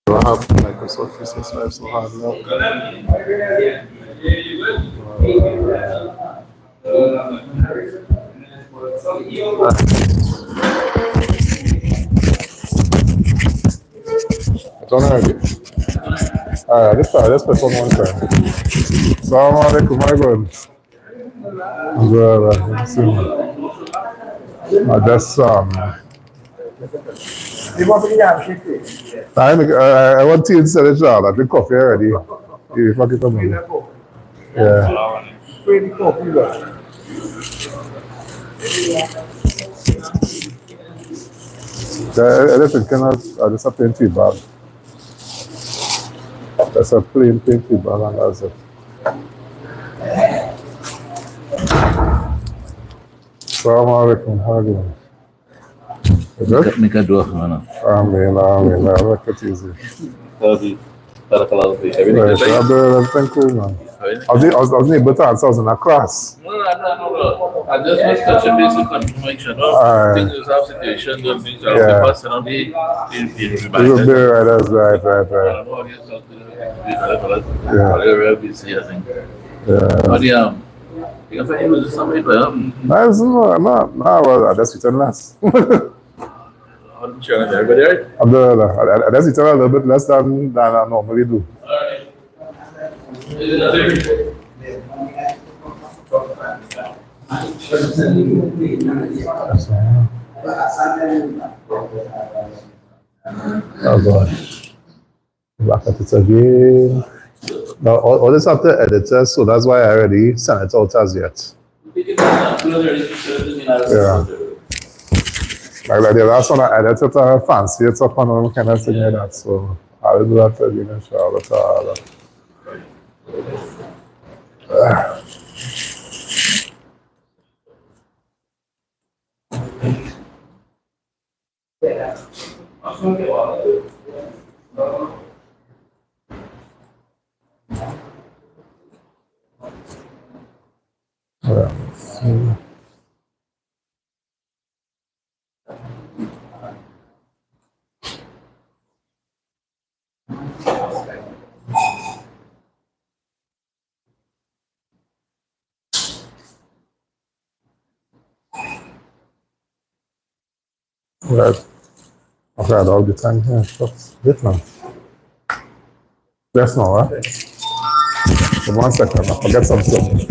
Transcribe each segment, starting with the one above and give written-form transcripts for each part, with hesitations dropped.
What happened? Microsoft 365 so hard now. It's on already. Alright, let's press on one time. Assalamu alaikum, my God. That's I want to sell it all. I drink coffee already. You fucking come on. Yeah. Everything cannot, just a plain tea bag. That's a plain tea bag and that's it. Assalamu alaikum, how are you doing? Is it? Make a dua, man. Amen, make it easy. Everything Everything cool, man. I wasn't able to answer, I was in a class. No. I just was touching base with confirmation. Things is our situation, don't mean to have the person on the That's right. Very busy, I think. But you can find with somebody, but that's written less. I'm sure everybody right? That's written a little bit less than I normally do. Oh God. Back at it again. Now all this have to edit it, so that's why I already sent it out as yet. Yeah. Like the last one I edited fancy it's up and all kind of thing like that. So I will do that again inshallah ta'ala. Right. I've had all the time here. That's Vietnam. That's not right. For 1 second, I forget something.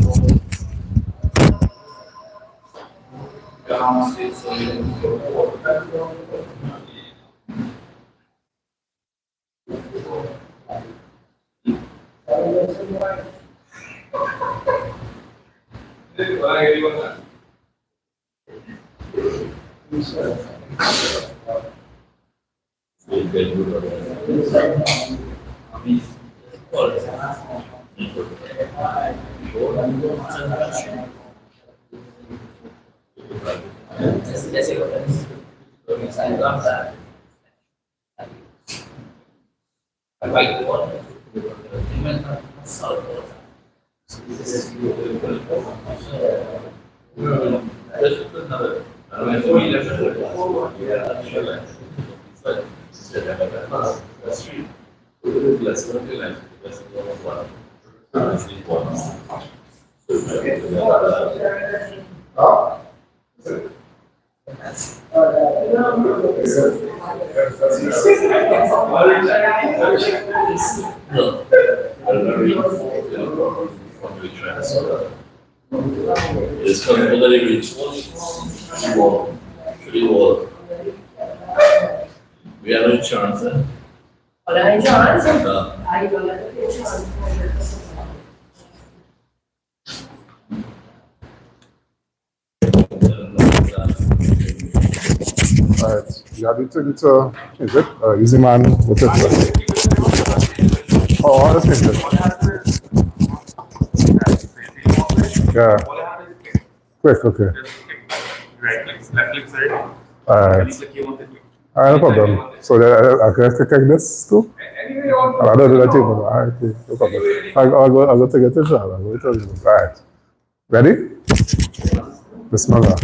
We have no chance. Olha, Johnson. No. Aí, olha, Johnson. Alright, you have to is it? Easy man, what's it? Oh, that's it. Yeah. Quick, okay. Alright. Alright, no problem. So I can take this too? I don't do that too. Alright, no problem. I'll go take it to John. I'll go tell you. Alright. Ready? Bismillah.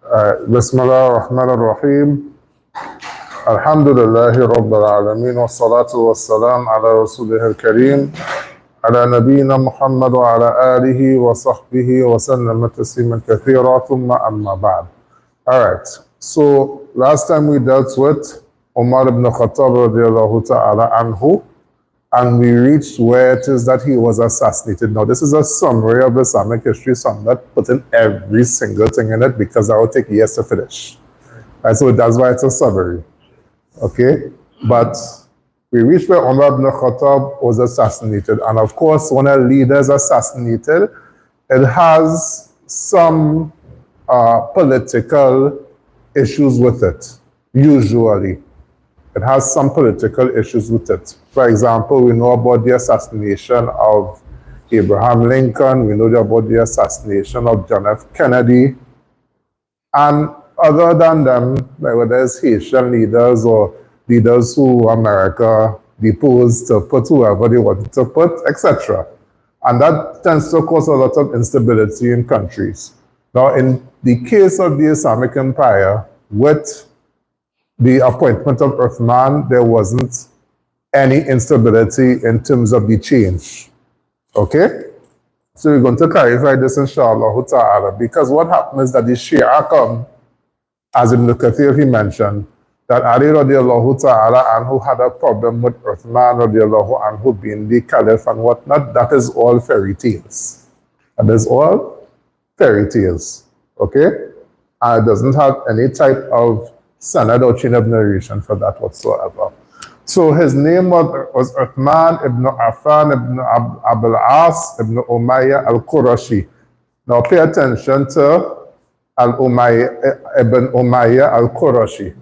Alright, Bismillah ar-Rahman ar-Rahim. Alhamdulillahi Rabbil Alameen wa salatu wa salam ala Rasulih al-Kareem ala Nabiina Muhammad wa ala alihi wa sahbihi wa sallam tasliman kathira thumma amma ba'd. Alright, so last time we dealt with Umar ibn Khattab radiallahu ta'ala anhu, and we reached where it is that he was assassinated. Now this is a summary of Islamic history, so I'm not putting every single thing in it because that would take years to finish. And so that's why it's a summary. Okay, but we reached where Umar ibn Khattab was assassinated, and of course, when a leader is assassinated, it has some political issues with it. Usually, it has some political issues with it. For example, we know about the assassination of Abraham Lincoln. We know about the assassination of John F. Kennedy, and other than them, like whether it's Haitian leaders or leaders who America deposed to put whoever they wanted to put, etc. And that tends to cause a lot of instability in countries. Now, in the case of the Islamic Empire, with the appointment of Uthman, there wasn't any instability in terms of the change. Okay? So we're going to clarify this inshallah ta'ala, because what happened is that the Shia come, as Ibn Kathir he mentioned, that Ali radiallahu ta'ala anhu had a problem with Uthman radiallahu anhu being the caliph and whatnot. That is all fairy tales. That is all fairy tales. Okay? And it doesn't have any type of sanad or chain of narration for that whatsoever. So his name was Uthman ibn Affan ibn Abul As ibn Umayyah al-Qurashi. Now pay attention to Ibn Umayyah al-Qurashi.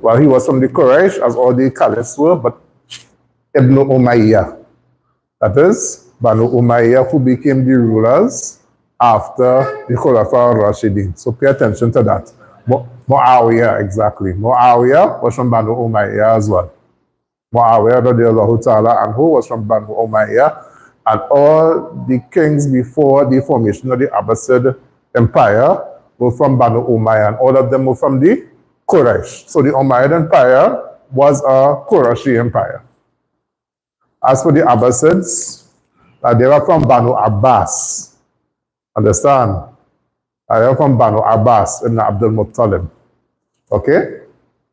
Well, he was from the Quraysh, as all the caliphs were, but Ibn Umayyah. That is, Banu Umayyah, who became the rulers after the Khulafa al-Rashidin. So pay attention to that. Muawiyah, exactly. Muawiyah was from Banu Umayyah as well. Muawiyah radiallahu ta'ala anhu was from Banu Umayyah, and all the kings before the formation of the Abbasid Empire were from Banu Umayyah, and all of them were from the Quraysh. So the Umayyad Empire was a Qurashi empire. As for the Abbasids, they were from Banu Abbas. Understand? They were from Banu Abbas ibn Abdul Muttalib. Okay?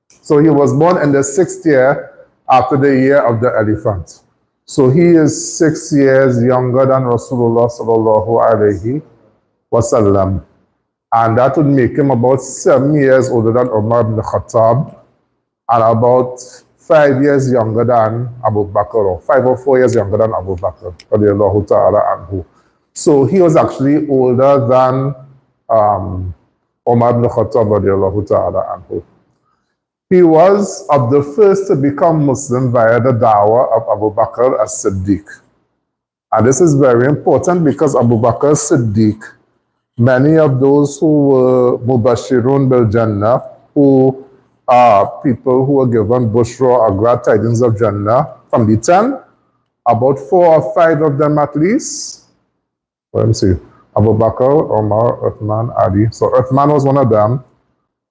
So he was born in the 6th year after the year of the elephant. So he is 6 years younger than Rasulullah sallallahu alayhi wasallam. And that would make him about 7 years older than Umar ibn Khattab, and about 5 years younger than Abu Bakr, or 5 or 4 years younger than Abu Bakr, radiallahu ta'ala anhu. So he was actually older than Umar ibn Khattab, radiallahu ta'ala anhu. He was of the first to become Muslim via the da'wah of Abu Bakr as-Siddiq. And this is very important because Abu Bakr as-Siddiq, many of those who were Mubashirun bil Jannah, who are people who were given Bushra or glad tidings of Jannah, from the 10, about 4 or 5 of them at least. Let me see. Abu Bakr, Umar, Uthman, Ali. So Uthman was one of them.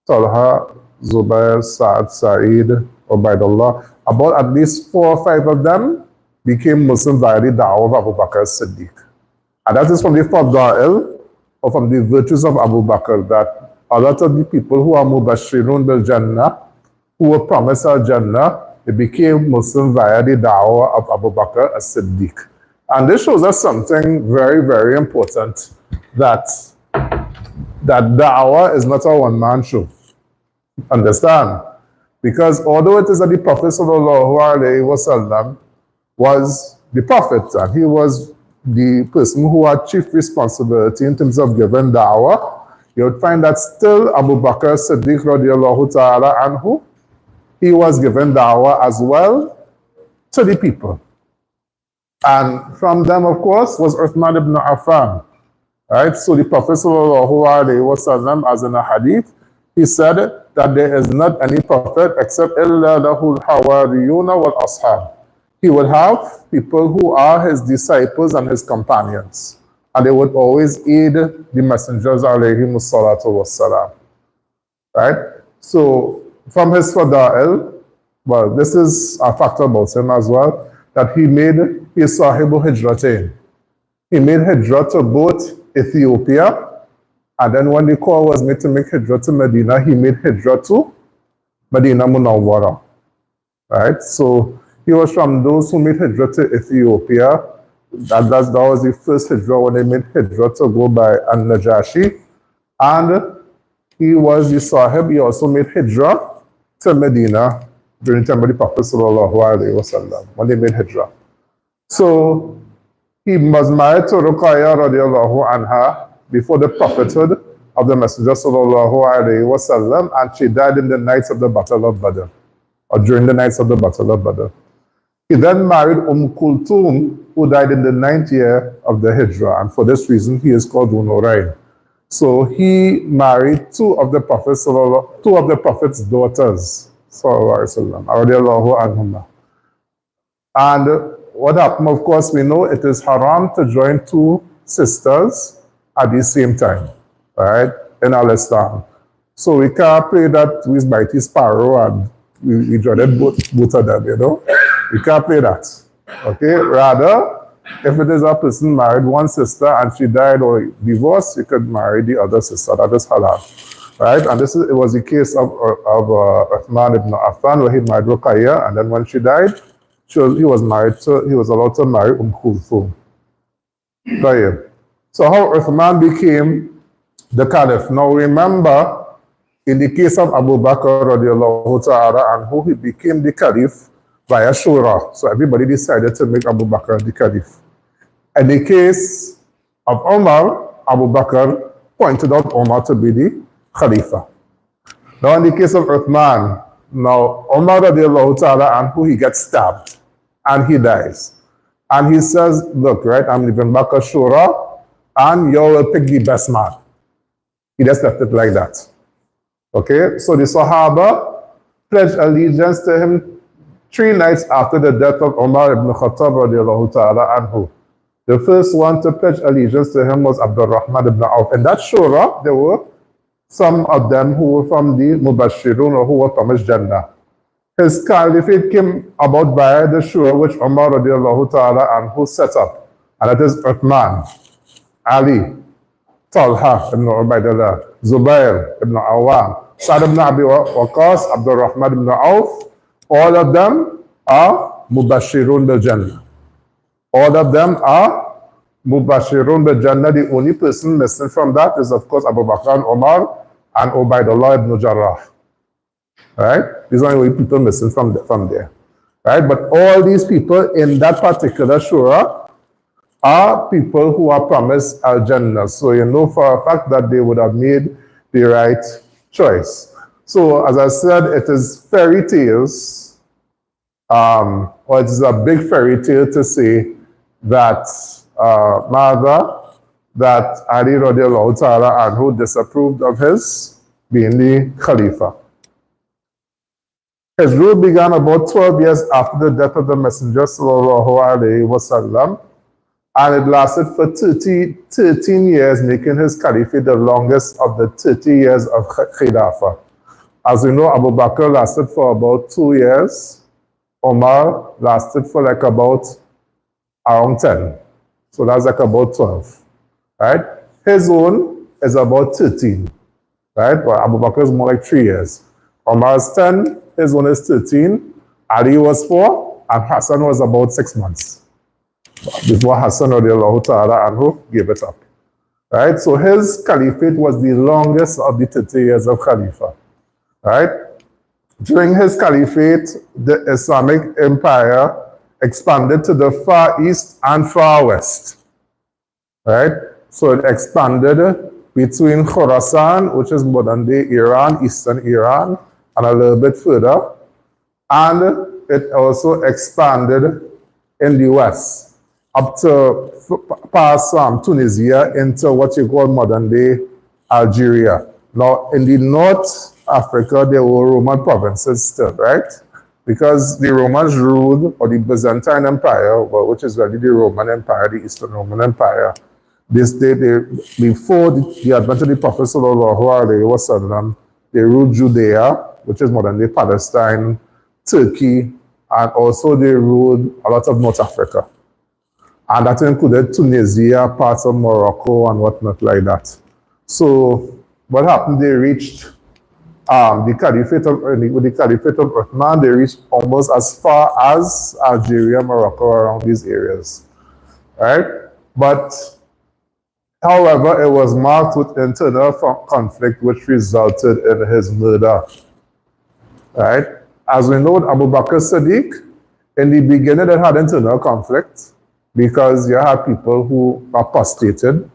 Talha, Zubair, Sa'ad, Sa'id, Ubaidullah. About at least 4 or 5 of them became Muslim via the da'wah of Abu Bakr as-Siddiq. And that is from the Fada'il, or from the virtues of Abu Bakr, that a lot of the people who are Mubashirun bil Jannah, who were promised al-Jannah, they became Muslim via the da'wah of Abu Bakr as-Siddiq. And this shows us something very, very important, that da'wah is not a one-man show. Understand? Because although it is that the Prophet sallallahu alaihi wasallam was the Prophet, and he was the person who had chief responsibility in terms of giving da'wah, you would find that still Abu Bakr Siddiq radiallahu ta'ala anhu, he was given da'wah as well to the people. And from them, of course, was Uthman ibn Affan. Right? So the Prophet sallallahu alaihi wasallam, as in a hadith, he said that there is not any prophet except illa lahu al-hawariyuna wal-ashab. He would have people who are his disciples and his companions, and they would always aid the messengers alayhi salatu wassalam. Right? So from his fada'il, well, this is a factor about him as well, that he sahibu hijratain. He made hijrah to both Ethiopia, and then when the call was made to make hijrah to Medina, he made hijrah to Medina Munawwara. Right? So he was from those who made hijrah to Ethiopia. That was the first hijrah when they made hijrah to go by An-Najashi. And he was the sahib. He also made hijrah to Medina during the time of the Prophet sallallahu alaihi wasallam, when they made hijrah. So he was married to Ruqayya radiallahu anha before the prophethood of the Messenger sallallahu alaihi wasallam, and she died in the nights of the Battle of Badr, or during the nights of the Battle of Badr. He then married Kulthum, who died in the 9th year of the Hijrah, and for this reason he is called Nurayn. So he married two of the Prophet's daughters, sallallahu alaihi wasallam. And what happened, of course, we know it is haram to join two sisters at the same time, right, in Al-Islam. So we can't play that with Mighty Sparrow and we joined both of them, you know. We can't play that, okay? Rather, if it is a person married one sister and she died or divorced, you could marry the other sister. That is halal, right? And it was the case of Uthman ibn Affan, where he married Ruqayya, and then when she died, he was allowed to marry Kulthum. So how Uthman became the caliph. Now remember, in the case of Abu Bakr radiallahu ta'ala anhu, he became the caliph via shura. So everybody decided to make Abu Bakr the caliph. In the case of Umar, Abu Bakr pointed out Umar to be the khalifa. Now in the case of Uthman, now Umar radiallahu ta'ala anhu, he gets stabbed and he dies. And he says, look, right, I'm leaving back a shura and you will pick the best man. He just left it like that. Okay, so the Sahaba pledged allegiance to him 3 nights after the death of Umar ibn Khattab radiallahu ta'ala anhu. The first one to pledge allegiance to him was Abdul Rahman ibn Auf. In that shura, there were some of them who were from the Mubashirun, or who were promised Jannah. His caliphate came about via the shura which Umar radiallahu ta'ala anhu set up. And that is Uthman, Ali, Talha ibn Ubaidullah, Zubair ibn Awam, Sa'd ibn Abi Waqqas, Abdul Rahman ibn Auf. All of them are Mubashirun bil Jannah. All of them are Mubashirun bil Jannah. The only person missing from that is, of course, Abu Bakr and Umar and Ubaidullah ibn Jarrah. Right? These are the only people missing from there. Right? But all these people in that particular shura are people who are promised Al-Jannah. So you know for a fact that they would have made the right choice. So as I said, it is fairy tales, or it is a big fairy tale to say that that Ali radiallahu ta'ala anhu disapproved of his being the Khalifa. His rule began about 12 years after the death of the Messenger sallallahu alaihi wasallam, and it lasted for 13 years, making his caliphate the longest of the 30 years of Khilafah. As we know, Abu Bakr lasted for about 2 years. Umar lasted for like about around 10. So that's like about 12. Right? His own is about 13. Right? But Abu Bakr is more like 3 years. Umar's 10, his own is 13. Ali was 4, and Hassan was about 6 months. Before Hassan radiallahu ta'ala anhu gave it up. Right? So his caliphate was the longest of the 30 years of Khalifa. Right? During his caliphate, the Islamic empire expanded to the far east and far west. Right? So it expanded between Khorasan, which is modern-day Iran, eastern Iran, and a little bit further. And it also expanded in the west, up to past Tunisia into what you call modern-day Algeria. Now, in the North Africa, there were Roman provinces still, right? Because the Romans ruled, or the Byzantine Empire, well, which is really the Roman Empire, the Eastern Roman Empire, before the advent of the Prophet sallallahu alaihi wasallam, they ruled Judea, which is modern-day Palestine, Turkey, and also they ruled a lot of North Africa. And that included Tunisia, parts of Morocco, and whatnot like that. So what happened, they reached the Caliphate with the Caliphate of Uthman, they reached almost as far as Algeria, Morocco, around these areas, right? But, however, it was marked with internal conflict which resulted in his murder, right? As we know, Abu Bakr Siddiq, in the beginning, it had internal conflict because you had people who apostated,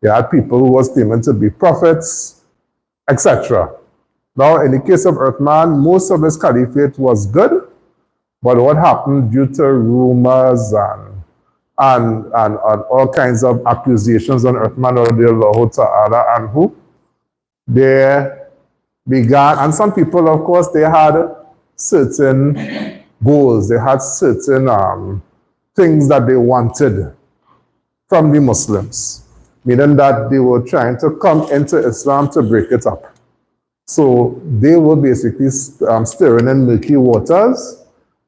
you had people who was claiming to be prophets, etc. Now, in the case of Uthman, most of his caliphate was good, but what happened due to rumors and all kinds of accusations on Uthman radiallahu ta'ala anhu, there began, and some people, of course, they had certain goals, they had certain things that they wanted from the Muslims, meaning that they were trying to come into Islam to break it up. So they were basically stirring in murky waters,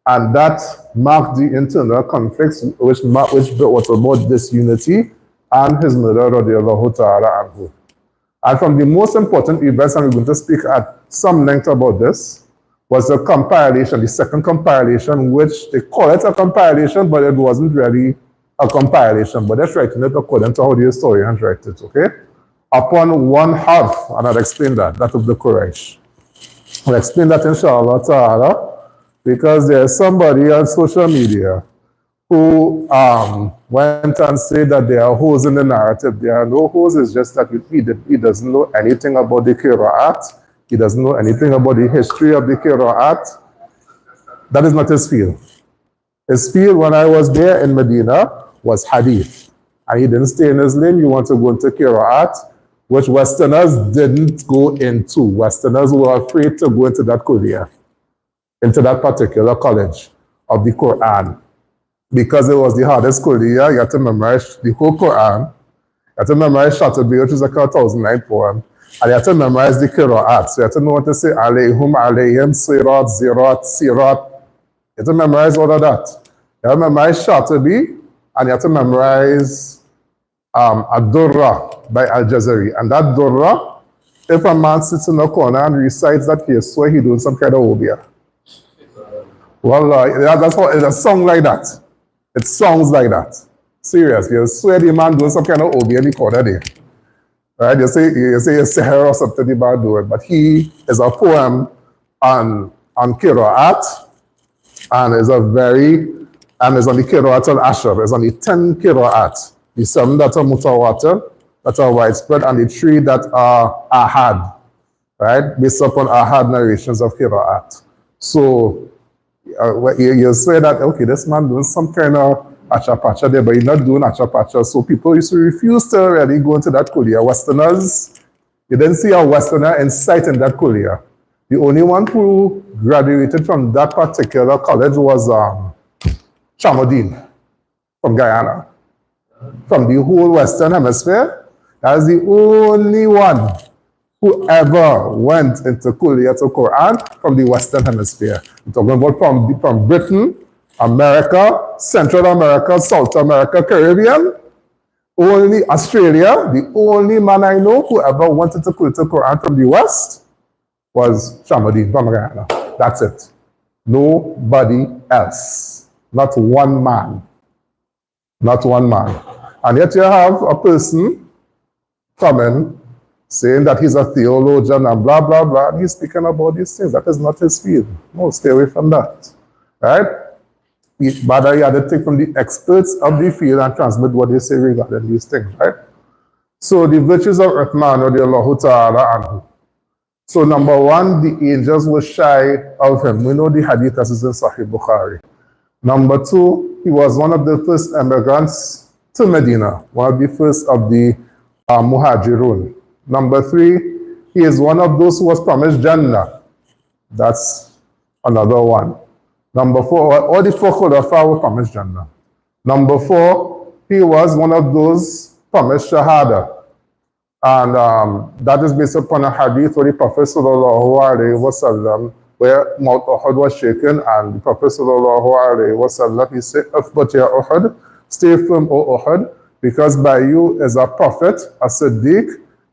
and that marked the internal conflicts which brought about disunity and his murder radiallahu ta'ala anhu. And from the most important events, and we're going to speak at some length about this, was the compilation, the second compilation, which they call it a compilation, but it wasn't really a compilation, but they're writing it according to how the historians write it, okay? Upon one harf, and I'll explain that of the Quraysh. I'll explain that inshallah ta'ala, because there's somebody on social media who went and said that there are holes in the narrative. There are no holes, it's just that he doesn't know anything about the Qira'at, he doesn't know anything about the history of the Qira'at. That is not his field. His field when I was there in Medina was Hadith. And he didn't stay in his lane, you want to go into Qira'at, which Westerners didn't go into. Westerners were afraid to go into that kulliyah, into that particular college of the Quran, because it was the hardest kulliyah. You had to memorize the whole Quran, you had to memorize Shatabi, which is like a 1,009 poem, and you had to memorize the Qira'at. So you had to know what to say, alayhum, alayhim, sirat, zirat, sirat. You had to memorize all of that. You had to memorize Shatabi, and you have to memorize Ad-Durra by Al-Jazari. And that Durra, if a man sits in the corner and recites that, he swear he's doing some kind of obia. Well, that's what it's a song like that. It songs like that. Serious. You swear the man doing some kind of obia in the corner there. Right? You say a seher or something about doing, but he is a poem on Qira'at, and is on the Qira'at al-Ashr, is on the 10 Qira'at. The 7 that are mutawatir, that are widespread, and the 3 that are ahad, right? Based upon ahad narrations of Qira'at. So you say that, okay, this man doing some kind of acha-pacha there, but he's not doing acha-pacha. So people used to refuse to really go into that kulliyah. Westerners, you didn't see a Westerner in sight in that kulliyah. The only one who graduated from that particular college was Shamuddin from Guyana. From the whole Western Hemisphere, that is the only one who ever went into Kulliyat al-Quran from the Western Hemisphere. I'm talking about from Britain, America, Central America, South America, Caribbean, only Australia. The only man I know who ever went into Kulliyat al-Quran from the West was Shamuddin from Guyana. That's it. Nobody else. Not one man. Not one man. And yet you have a person coming saying that he's a theologian and blah, blah, blah, and he's speaking about these things. That is not his field. No, stay away from that. Right? But you had to take from the experts of the field and transmit what they say regarding these things, right? So the virtues of Uthman radiallahu ta'ala anhu. So number one, the angels were shy of him. We know the hadith as is in Sahih Bukhari. Number two, he was one of the first immigrants to Medina, one of the first of the Muhajirun. Number three, he is one of those who was promised Jannah. That's another one. Number four, all the 4 Khulafa were promised Jannah. Number four, he was one of those promised Shahada. And that is based upon a hadith where the Prophet sallallahu alaihi wasallam, where Mount Uhud was shaken, and the Prophet sallallahu alaihi wasallam, he said, "Uthbat ya Uhud, stay firm, O Uhud, because by you is a prophet, a Siddiq,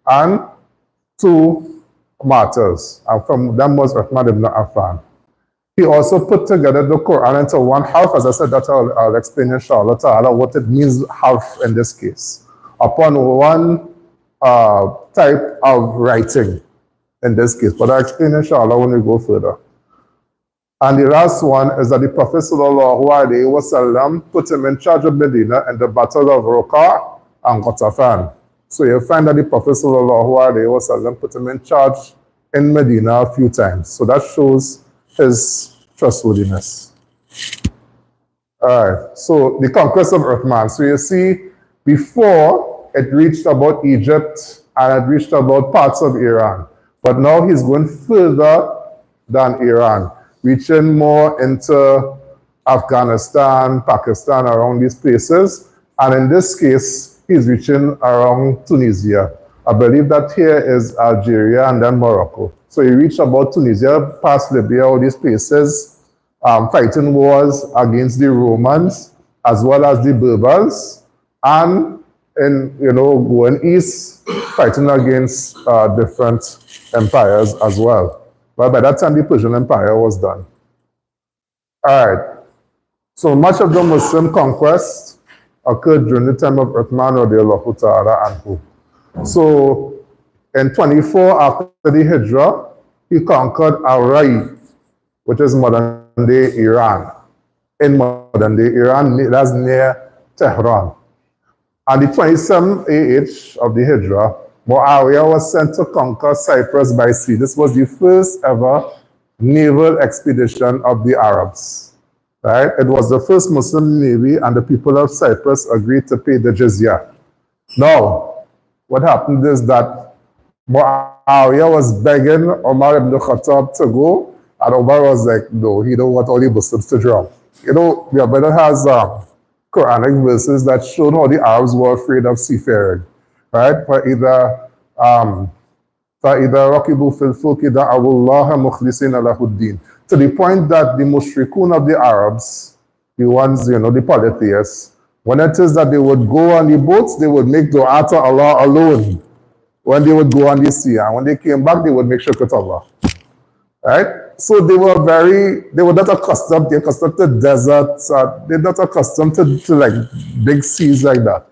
and 2 martyrs." And from them was Uthman ibn Affan. He also put together the Quran into one half. As I said, that I'll explain inshallah ta'ala what it means half in this case. Upon one type of writing in this case. But I'll explain inshallah when we go further. And the last one is that the Prophet sallallahu alaihi wasallam put him in charge of Medina in the battle of Roqa and Ghatafan. So you'll find that the Prophet sallallahu alaihi wasallam put him in charge in Medina a few times. So that shows his trustworthiness. All right, so the conquest of Uthman. So you see, before it reached about Egypt and it reached about parts of Iran. But now he's going further than Iran, reaching more into Afghanistan, Pakistan, around these places. And in this case, he's reaching around Tunisia. I believe that here is Algeria and then Morocco. So he reached about Tunisia, past Libya, all these places, fighting wars against the Romans, as well as the Berbers, and going east, fighting against different empires as well. But by that time, the Persian Empire was done. All right. So much of the Muslim conquest occurred during the time of Uthman radiallahu ta'ala anhu. So in 24 after the Hijrah, he conquered Arai, which is modern-day Iran. In modern-day Iran, that's near Tehran. On the 27th AH of the Hijrah, Muawiyah was sent to conquer Cyprus by sea. This was the first ever naval expedition of the Arabs. Right? It was the first Muslim navy, and the people of Cyprus agreed to pay the jizya. Now, what happened is that Muawiyah was begging Umar ibn Khattab to go, and Umar was like, no, he don't want all the Muslims to drown. Your brother has Quranic verses that showed how the Arabs were afraid of seafaring, right? فَإِذَا رَكِبُوا فِي الْفُلْكِ دَعَوُوا اللَّهَ مُخْلِصِينَ لَهُ الدِّينَ. To the point that the mushrikun of the Arabs, the ones, the polytheists, when it is that they would go on the boats, they would make dua to Allah alone when they would go on the sea. And when they came back, they would make shukr to Allah. Right? So they were not accustomed, they're accustomed to deserts, they're not accustomed to like big seas like that.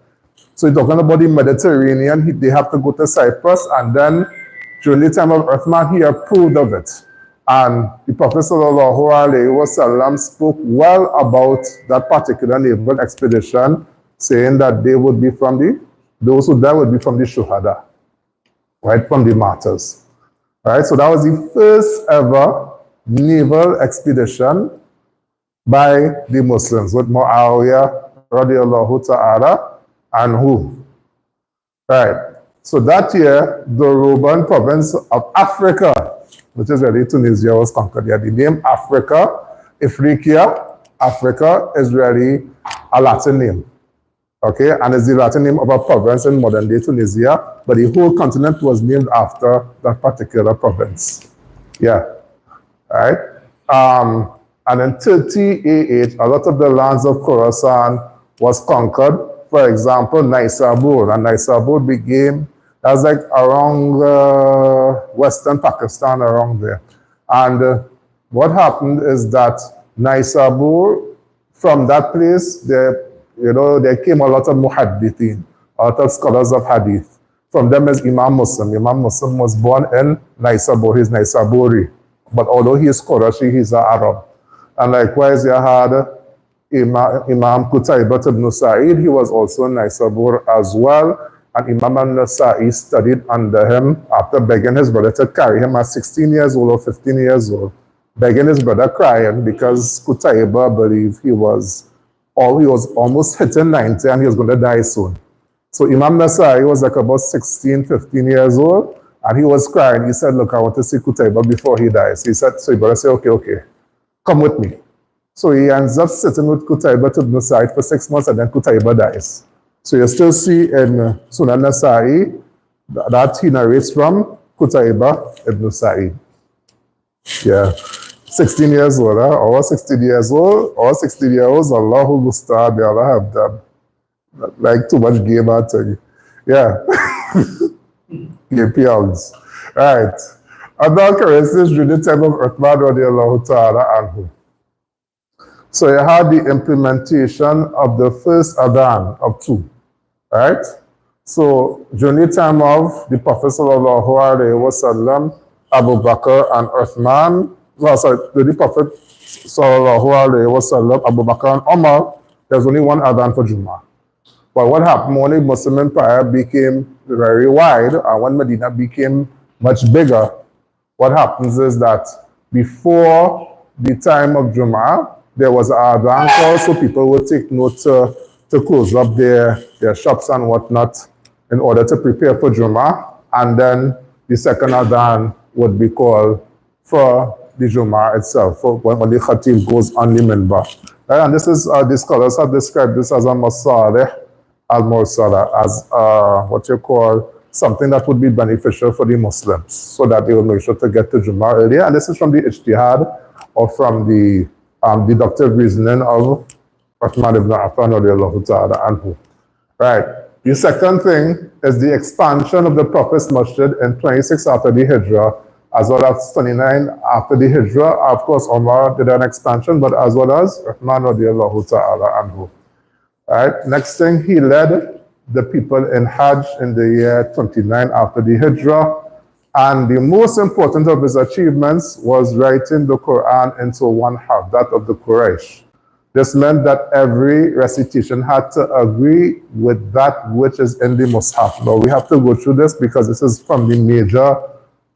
So you're talking about the Mediterranean, they have to go to Cyprus, and then during the time of Uthman, he approved of it. And the Prophet sallallahu alaihi wasallam spoke well about that particular naval expedition, saying that they would be those who died would be from the shuhada, right, from the martyrs. Right, so that was the first ever naval expedition by the Muslims with Muawiyah radiallahu ta'ala anhu. Right, so that year, the Roman province of Africa, which is really Tunisia, was conquered. Yeah, the name Africa, Ifriqiya, Africa, is really a Latin name. Okay, and it's the Latin name of a province in modern-day Tunisia, but the whole continent was named after that particular province. Yeah, right? And in 30 AH, a lot of the lands of Khorasan was conquered. For example, Naisabur, and Naisabur that's like around western Pakistan, around there. And what happened is that Naisabur, from that place, there came a lot of muhaddithin, a lot of scholars of hadith. From them is Imam Muslim. Imam Muslim was born in Naisabur, he's Naisaburi. But although he is Qurashi, he's an Arab. And likewise, you had Imam Qutaybat ibn Sa'id, he was also in Naisabur as well. And Imam al-Nasa'i studied under him after begging his brother to carry him at 16 years old or 15 years old. Begging his brother, crying, because Qutayba believed he was almost hitting 90 and he was going to die soon. So Imam Nasa'i was like about 16, 15 years old, and he was crying. He said, look, I want to see Qutayba before he dies. So his brother said, okay, come with me. So he ends up sitting with Qutayba ibn Sa'id for 6 months, and then Qutayba dies. So you still see in Sunan Nasa'i That he narrates from Qutayba ibn Sa'id. Yeah. 16 years old, huh? Or 16 years old, or 16 years old, Allahu Gustad, may Allah have them. Like too much game out to you. Yeah. Game pounds. Right. Other occurrences during the time of Uthman radiallahu ta'ala anhu. So you had the implementation of the first Adhan of 2. Right? So during the time of the Prophet sallallahu alaihi wasallam, Abu Bakr and Uthman, the Prophet sallallahu alaihi wasallam, Abu Bakr and Umar, there's only one Adhan for Jummah. But what happened when the Muslim empire became very wide and when Medina became much bigger, what happens is that before the time of Jummah, there was an Adhan call, so people would take note to close up their shops and whatnot in order to prepare for Jummah, and then the second Adhan would be called for the Jummah itself, for when the Khatib goes on the minbar. Right? And this is, the scholars have described this as a Masalih al-Mursala, as what you call something that would be beneficial for the Muslims, so that they will make sure to get to Jummah earlier. And this is from the Ijtihad, or from the deductive reasoning of Uthman ibn Affan radiallahu ta'ala anhu. Right. The second thing is the expansion of the Prophet's Masjid in 26 after the Hijrah, as well as 29 after the Hijrah. Of course, Umar did an expansion, but as well as Uthman radiallahu ta'ala anhu. Right. Next thing, he led the people in Hajj in the year 29 after the Hijrah. And the most important of his achievements was writing the Quran into one half, that of the Quraysh. This meant that every recitation had to agree with that which is in the Mus'haf. Now, we have to go through this because this is from the major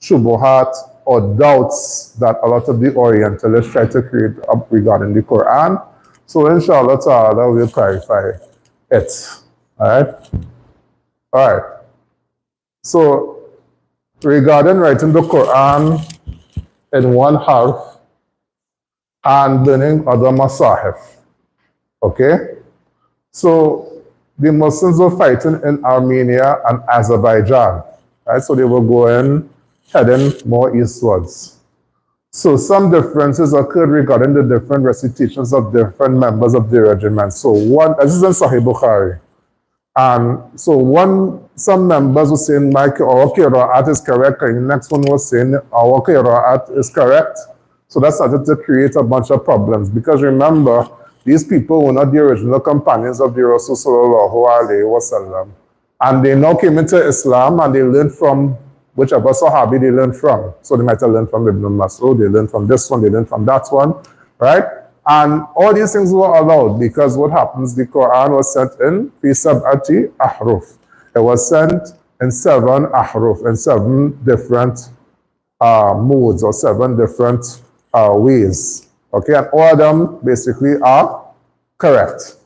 shubuhat or doubts that a lot of the Orientalists try to create up regarding the Quran. So, inshallah ta'ala, we'll clarify it. All right? All right. So, regarding writing the Quran in one half and burning other masahif. Okay? So the Muslims were fighting in Armenia and Azerbaijan. Right? So they were heading more eastwards. So some differences occurred regarding the different recitations of different members of the regiment. So this is in Sahih Bukhari. And so some members were saying, our qira'at is correct, and the next one was saying, our qira'at is correct. So that started to create a bunch of problems. Because remember, these people were not the original companions of the Rasul sallallahu alaihi wasallam. And they now came into Islam and they learned from whichever Sahabi they learned from. So they might have learned from Ibn Mas'ud, they learned from this one, they learned from that one, right? And all these things were allowed because what happens, the Quran was sent in fi sab'ati ahruf. It was sent in 7 ahruf, in 7 different modes or 7 different ways. Okay, and all of them basically are correct.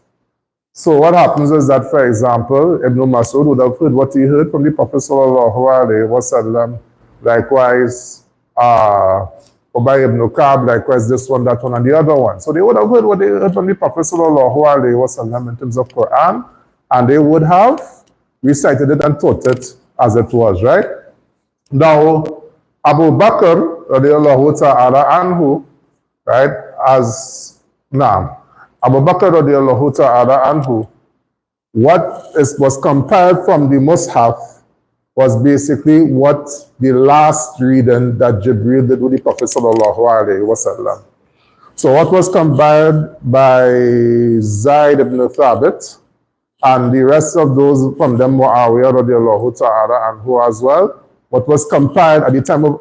So what happens is that, for example, Ibn Mas'ud would have heard what he heard from the Prophet sallallahu alaihi wasallam. Likewise, Ubay ibn Ka'b, likewise this one, that one, and the other one. So they would have heard what they heard from the Prophet sallallahu alaihi wasallam in terms of Quran, and they would have recited it and taught it as it was, right? Now, Abu Bakr radiallahu ta'ala anhu, right, Abu Bakr radiallahu ta'ala anhu, what was compiled from the Mus'haf was basically what the last reading that Jibreel did with the Prophet sallallahu alaihi wasallam. So what was compiled by Zayd ibn Thabit, and the rest of those from them, Muawiyah radiallahu ta'ala anhu as well, what was compiled at the time of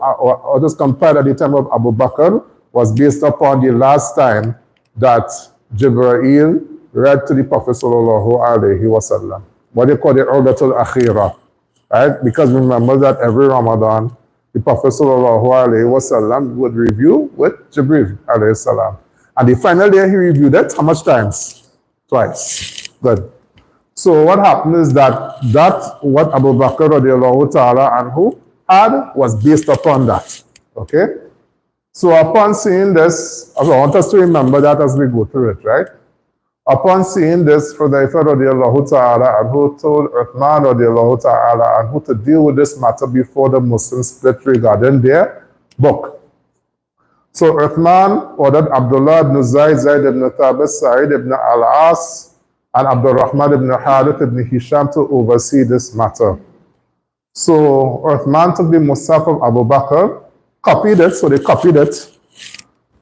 Abu Bakr was based upon the last time that Jibreel read to the Prophet sallallahu alaihi wasallam. What they call the Urdatul Akhirah. Right? Because remember that every Ramadan, the Prophet sallallahu alaihi wasallam would review with Jibreel alayhi salam. And the final day he reviewed it, how much times? Twice. Good. So what happened is that what Abu Bakr radiallahu ta'ala anhu had was based upon that. Okay? So upon seeing this, I want us to remember that as we go through it, right? Upon seeing this, Hudayfa radiallahu ta'ala anhu told Uthman radiallahu ta'ala anhu to deal with this matter before the Muslims split regarding their book. So Uthman ordered Abdullah ibn Zayd, Zayd ibn Thabit, Sa'id ibn al-As, and Abdul Rahman ibn Harith ibn Hisham to oversee this matter. So Uthman took the Musaf of Abu Bakr, copied it, so they copied it,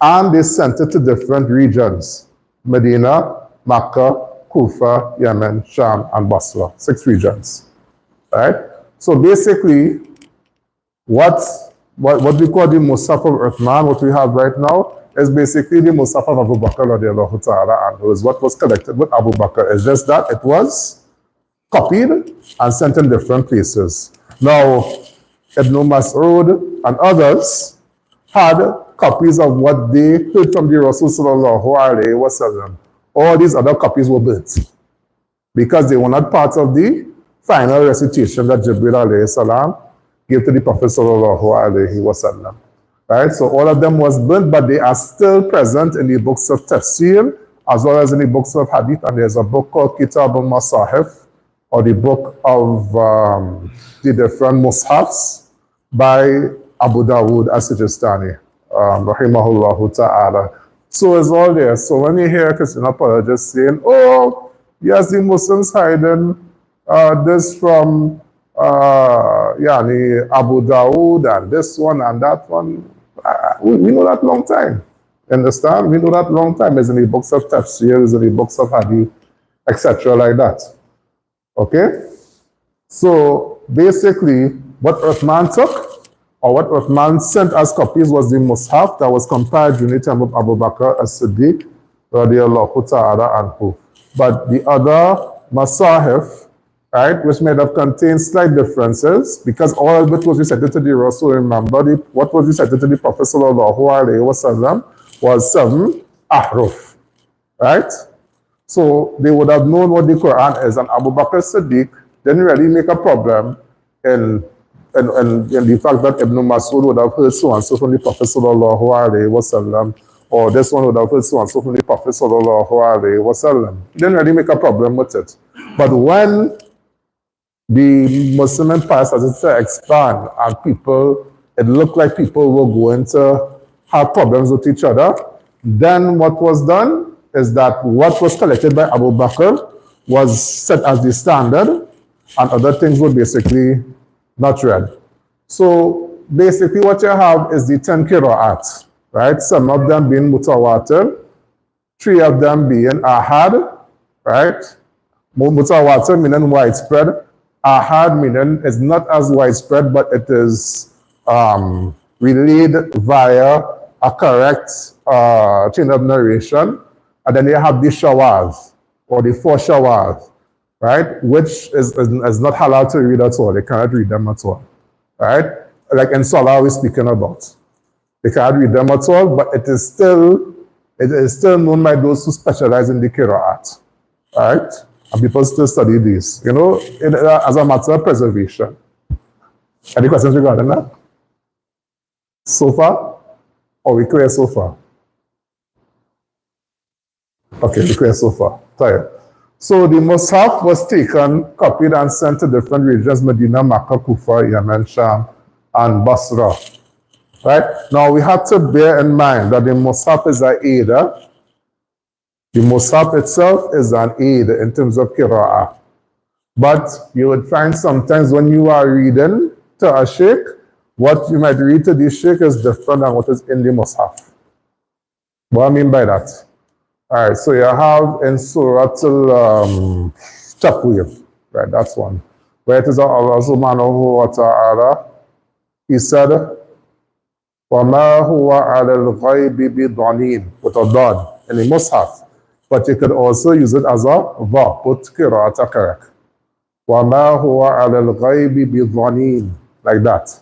and they sent it to different regions: Medina, Makkah, Kufa, Yemen, Sham, and Basra. 6 regions, right? So basically, what we call the Musaf of Uthman, what we have right now, is basically the Musaf of Abu Bakr radiallahu ta'ala anhu, is what was collected with Abu Bakr. It's just that it was copied and sent in different places. Now, Ibn Mas'ud and others had copies of what they heard from the Rasul sallallahu alayhi wa sallam. All these other copies were burnt because they were not part of the final recitation that Jibril alayhi salam gave to the Prophet sallallahu alayhi wa sallam. Right? So all of them was burnt, but they are still present in the books of tafsir as well as in the books of hadith. And there's a book called Kitab al-Masahif, or the book of the different mushafs by Abu Dawood as-Sijistani, rahimahullahu ta'ala. So it's all there. So when you hear Christian apologists saying, oh, yes, the Muslims hiding this from Abu Dawood and this one and that one, we know that long time. Understand? We know that long time. It's in the books of tafsir, it's in the books of hadith, etc. like that. Okay? So basically, what Uthman took, or what Uthman sent as copies, was the Mus'haf that was compiled during the time of Abu Bakr as-Siddiq radiallahu ta'ala anhu. But the other Masahif, right, which may have contained slight differences, because all of it was recited to the Rasul. Remember, what was recited to the Prophet sallallahu alayhi wa sallam was 7 ahruf, right? So they would have known what the Quran is, and Abu Bakr as-Siddiq didn't really make a problem in the fact that Ibn Mas'ud would have heard so and so from the Prophet sallallahu alayhi wa sallam, or this one would have heard so and so from the Prophet sallallahu alayhi wa sallam. Didn't really make a problem with it. But when the Muslim empire started to expand and it looked like people were going to have problems with each other, then what was done is that what was collected by Abu Bakr was set as the standard, and other things were basically not read. So basically what you have is the 10 qira'at, right? Some of them being mutawatir, 3 of them being ahad, right? Mutawatir meaning widespread, ahad meaning is not as widespread, but it is relayed via a correct chain of narration. And then you have the shawaz, or the 4 shawaz, right? Which is not halal to read at all. They cannot read them at all, right? Like in Salah we're speaking about. They cannot read them at all, but it is still known by those who specialize in the qira'at, right? And people still study these, you know, as a matter of preservation. Any questions regarding that? So far? Or we clear so far? Okay, we clear so far. Tired. So the Mus'haf was taken, copied, and sent to different regions: Medina, Makkah, Kufa, Yemen, Sham, and Basra. Right? Now we have to bear in mind that the Mus'haf is an aid. The Mus'haf itself is an aid in terms of qira'ah. But you would find sometimes when you are reading to a sheikh, what you might read to the sheikh is different than what is in the Mus'haf. What I mean by that? All right, so you have in Surah Al-Takwir, right, that's one, where it is Allah subhanahu wa ta'ala, He said, وَمَا هُوَ عَلَى الْغَيْبِ بِضَنِينَ, with a dot in the Mus'haf, but you could also use it as a va, put qira'ata correct. وَمَا هُوَ عَلَى الْغَيْبِ بِضَنِينَ, like that.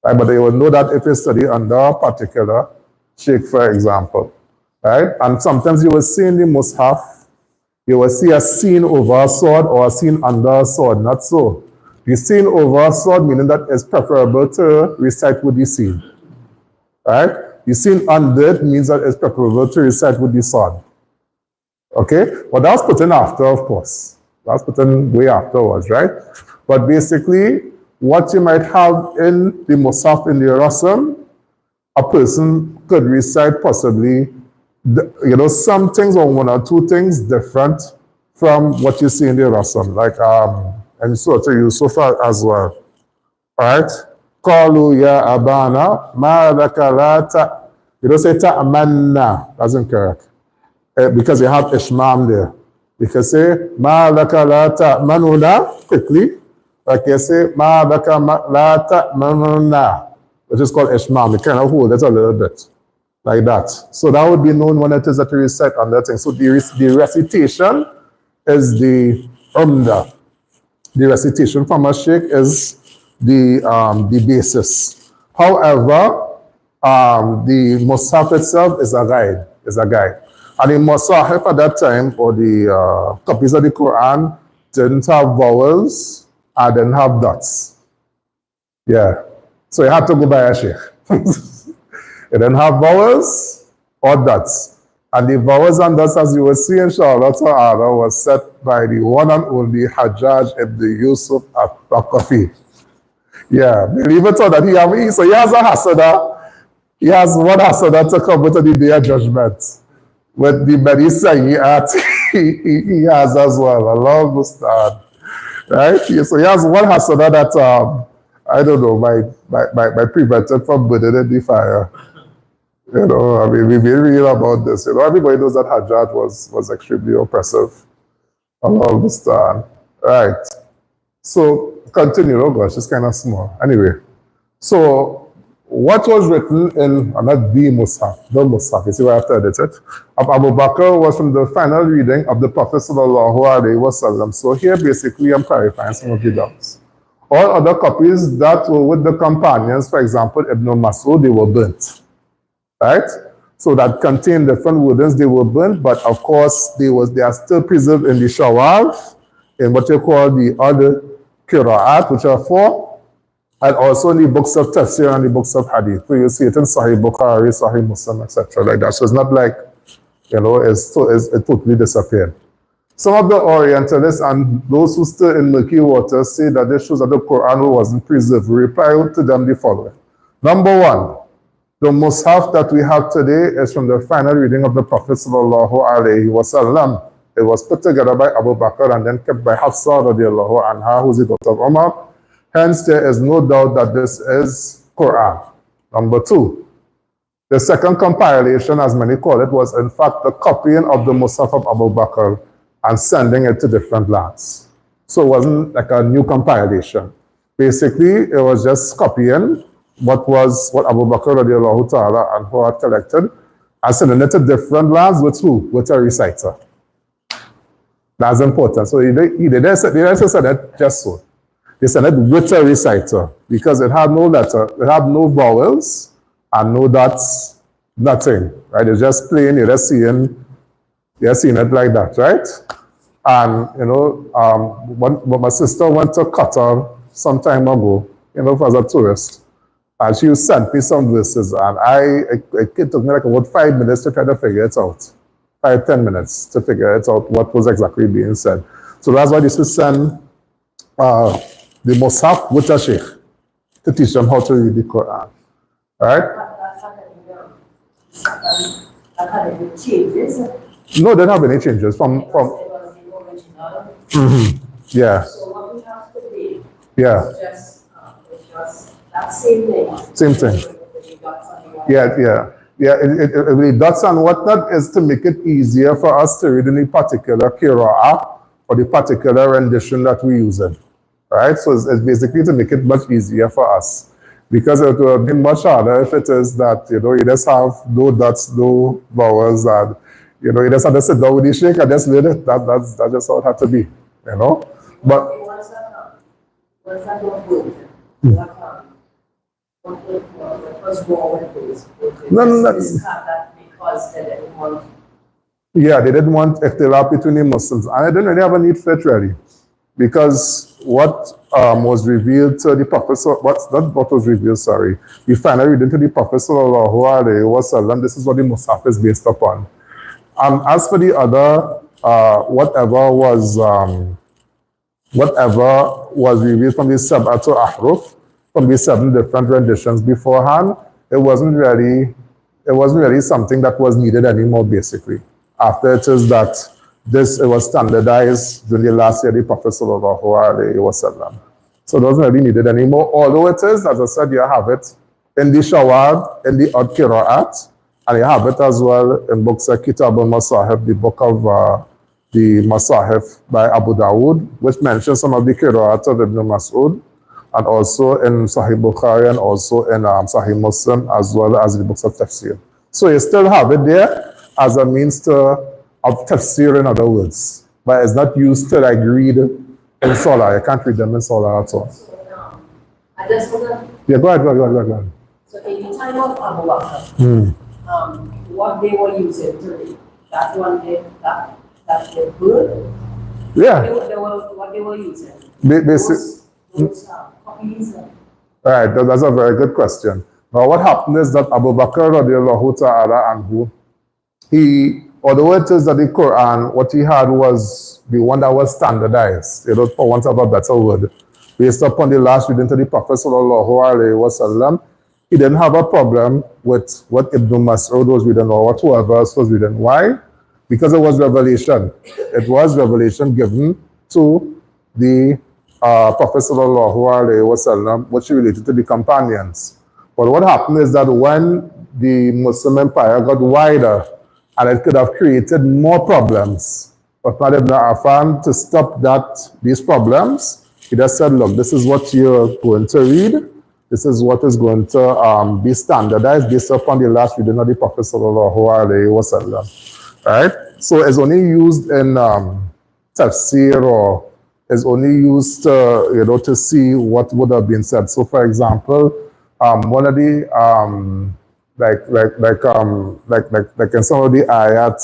Right, but you will know that if you study under a particular sheikh, for example. Right? And sometimes you will see in the Mus'haf, you will see a scene over a sword or a scene under a sword. Not so. The scene over a sword meaning that it's preferable to recite with the scene. Right? The scene under it means that it's preferable to recite with the sword. Okay? Well, that was put in after, of course. That was put in way afterwards, right? But basically, what you might have in the Musaf in the Rasam, a person could recite possibly, some things or one or two things different from what you see in the Rasam, like, and so to Yusuf as well. Alright? Qalu ya abana, ma laka la ta. You don't say ta'manna, that's incorrect. Because you have ishmam there. You can say, ma laka la ta'manuna, quickly. Like you say, ma laka la ta'manuna, which is called ishmam. You kind of hold it a little bit, like that. So that would be known when it is that you recite on that thing. So the recitation is the umda. The recitation from a sheikh is the basis. However, the Musaf itself is a guide. And the Musaf at that time, or the copies of the Quran, didn't have vowels and didn't have dots. Yeah. So you had to go by a sheikh. It didn't have vowels or dots. And the vowels and dots, as you will see, inshallah ta'ala, was set by the one and only Hajjaj ibn Yusuf al-Thaqafi. Yeah, believe it or not, he has a hasada. He has one hasada to come with the day of judgment. With the many sayyat he has as well. Allah musta'an. Right? So he has one hasada that, I don't know, my prevented from burning in the fire. I mean, we've been real about this. Everybody knows that Hajjaj was extremely oppressive. Allah musta'an. Right. So, continue. Oh gosh, it's kind of small. Anyway, so what was written in, not the Musaf, the Musaf, you see where I have to edit it, of Abu Bakr was from the final reading of the Prophet sallallahu alaihi wasallam. So here, basically, I'm clarifying some of the doubts. All other copies that were with the companions, for example, Ibn Mas'ud, they were burnt. Right? So that contained different wordings, they were burnt, but of course, they are still preserved in the Shawal, in what you call the other Qira'at, which are 4, and also in the books of Tafsir and the books of Hadith. So you see it in Sahih Bukhari, Sahih Muslim, etc. like that. So it's not like, it totally disappeared. Some of the Orientalists and those who still in murky waters say that this shows that the Quran wasn't preserved. We reply to them the following. Number 1, the Mus'haf that we have today is from the final reading of the Prophet sallallahu alaihi wasallam. It was put together by Abu Bakr and then kept by Hafsa radiallahu anha, who's the daughter of Umar. Hence, there is no doubt that this is Quran. Number 2, the second compilation, as many call it, was in fact the copying of the Mus'haf of Abu Bakr and sending it to different lands. So it wasn't like a new compilation. Basically, it was just copying what Abu Bakr radiallahu ta'ala and who had collected and sending it to different lands with who? With a reciter. That's important. So they didn't say that just so. They said it with a reciter because it had no letter, it had no vowels and no dots, nothing. Right? It's just plain, you're seeing it like that, right? And when my sister went to Qatar some time ago, as a tourist, and she sent me some verses, and it took me like about 5 minutes to try to figure it out. 5-10 minutes to figure it out what was exactly being said. So that's why this is send the Mus'haf with a sheikh to teach them how to read the Quran. Alright? No, they don't have any changes from yeah. So what we have today Yeah. is just that same thing. Same thing. Yeah. The dots and whatnot is to make it easier for us to read any particular qira'ah or the particular rendition that we're using. Right? So it's basically to make it much easier for us. Because it would have been much harder if it is that, you just have no dots, no vowels, and, you just have to sit down with the sheikh and just read it. That's just how it had to be, But, What's that not good? What was wrong with this? No. Because they didn't want. Yeah, they didn't want ikhtilaf between the Muslims. And I didn't really have a need for it, really. Because what was revealed to the Prophet, the final reading to the Prophet sallallahu alaihi wasallam, this is what the Mus'haf is based upon. As for the other whatever was revealed from the Sab'atu Ahruf, from the 7 different renditions beforehand, it wasn't really something that was needed anymore, basically. After it is that it was standardized during the last year of the Prophet Sallallahu Alaihi Wasallam. So it wasn't really needed anymore, although it is, as I said, you have it in the Shawad, in the Odd Qira'at, and you have it as well in books like Kitab al-Masahif, the book of the Masahif by Abu Dawood, which mentions some of the Qira'at of Ibn Mas'ud, and also in Sahih Bukhari and also in Sahih Muslim, as well as the books of Tafsir. So you still have it there as a means of Tafsir, in other words, but it's not used to like read in Salah. You can't read them in Salah at all. So, I just want to. Yeah, go ahead. So, in the time of Abu Bakr, what they were using to read, that they good. Yeah. What they were using. Those copies. Right, that's a very good question. Now, what happened is that Abu Bakr radiallahu ta'ala anhu, although it is that the Quran, what he had was the one that was standardized, for want of a better word, based upon the last reading to the Prophet Sallallahu Alaihi Wasallam. He didn't have a problem with what Ibn Mas'ud was reading or what whoever else was reading. Why? Because it was revelation. It was revelation given to the Prophet Sallallahu Alaihi Wasallam, which related to the companions. But what happened is that when the Muslim empire got wider, and it could have created more problems. Uthman ibn Affan, to stop these problems, he just said, look, this is what you're going to read. This is what is going to be standardized based upon the last reading of the Prophet Sallallahu Alaihi Wasallam. Right? So it's only used in tafsir, or is only used to see what would have been said. So for example, one of the like in some of the ayat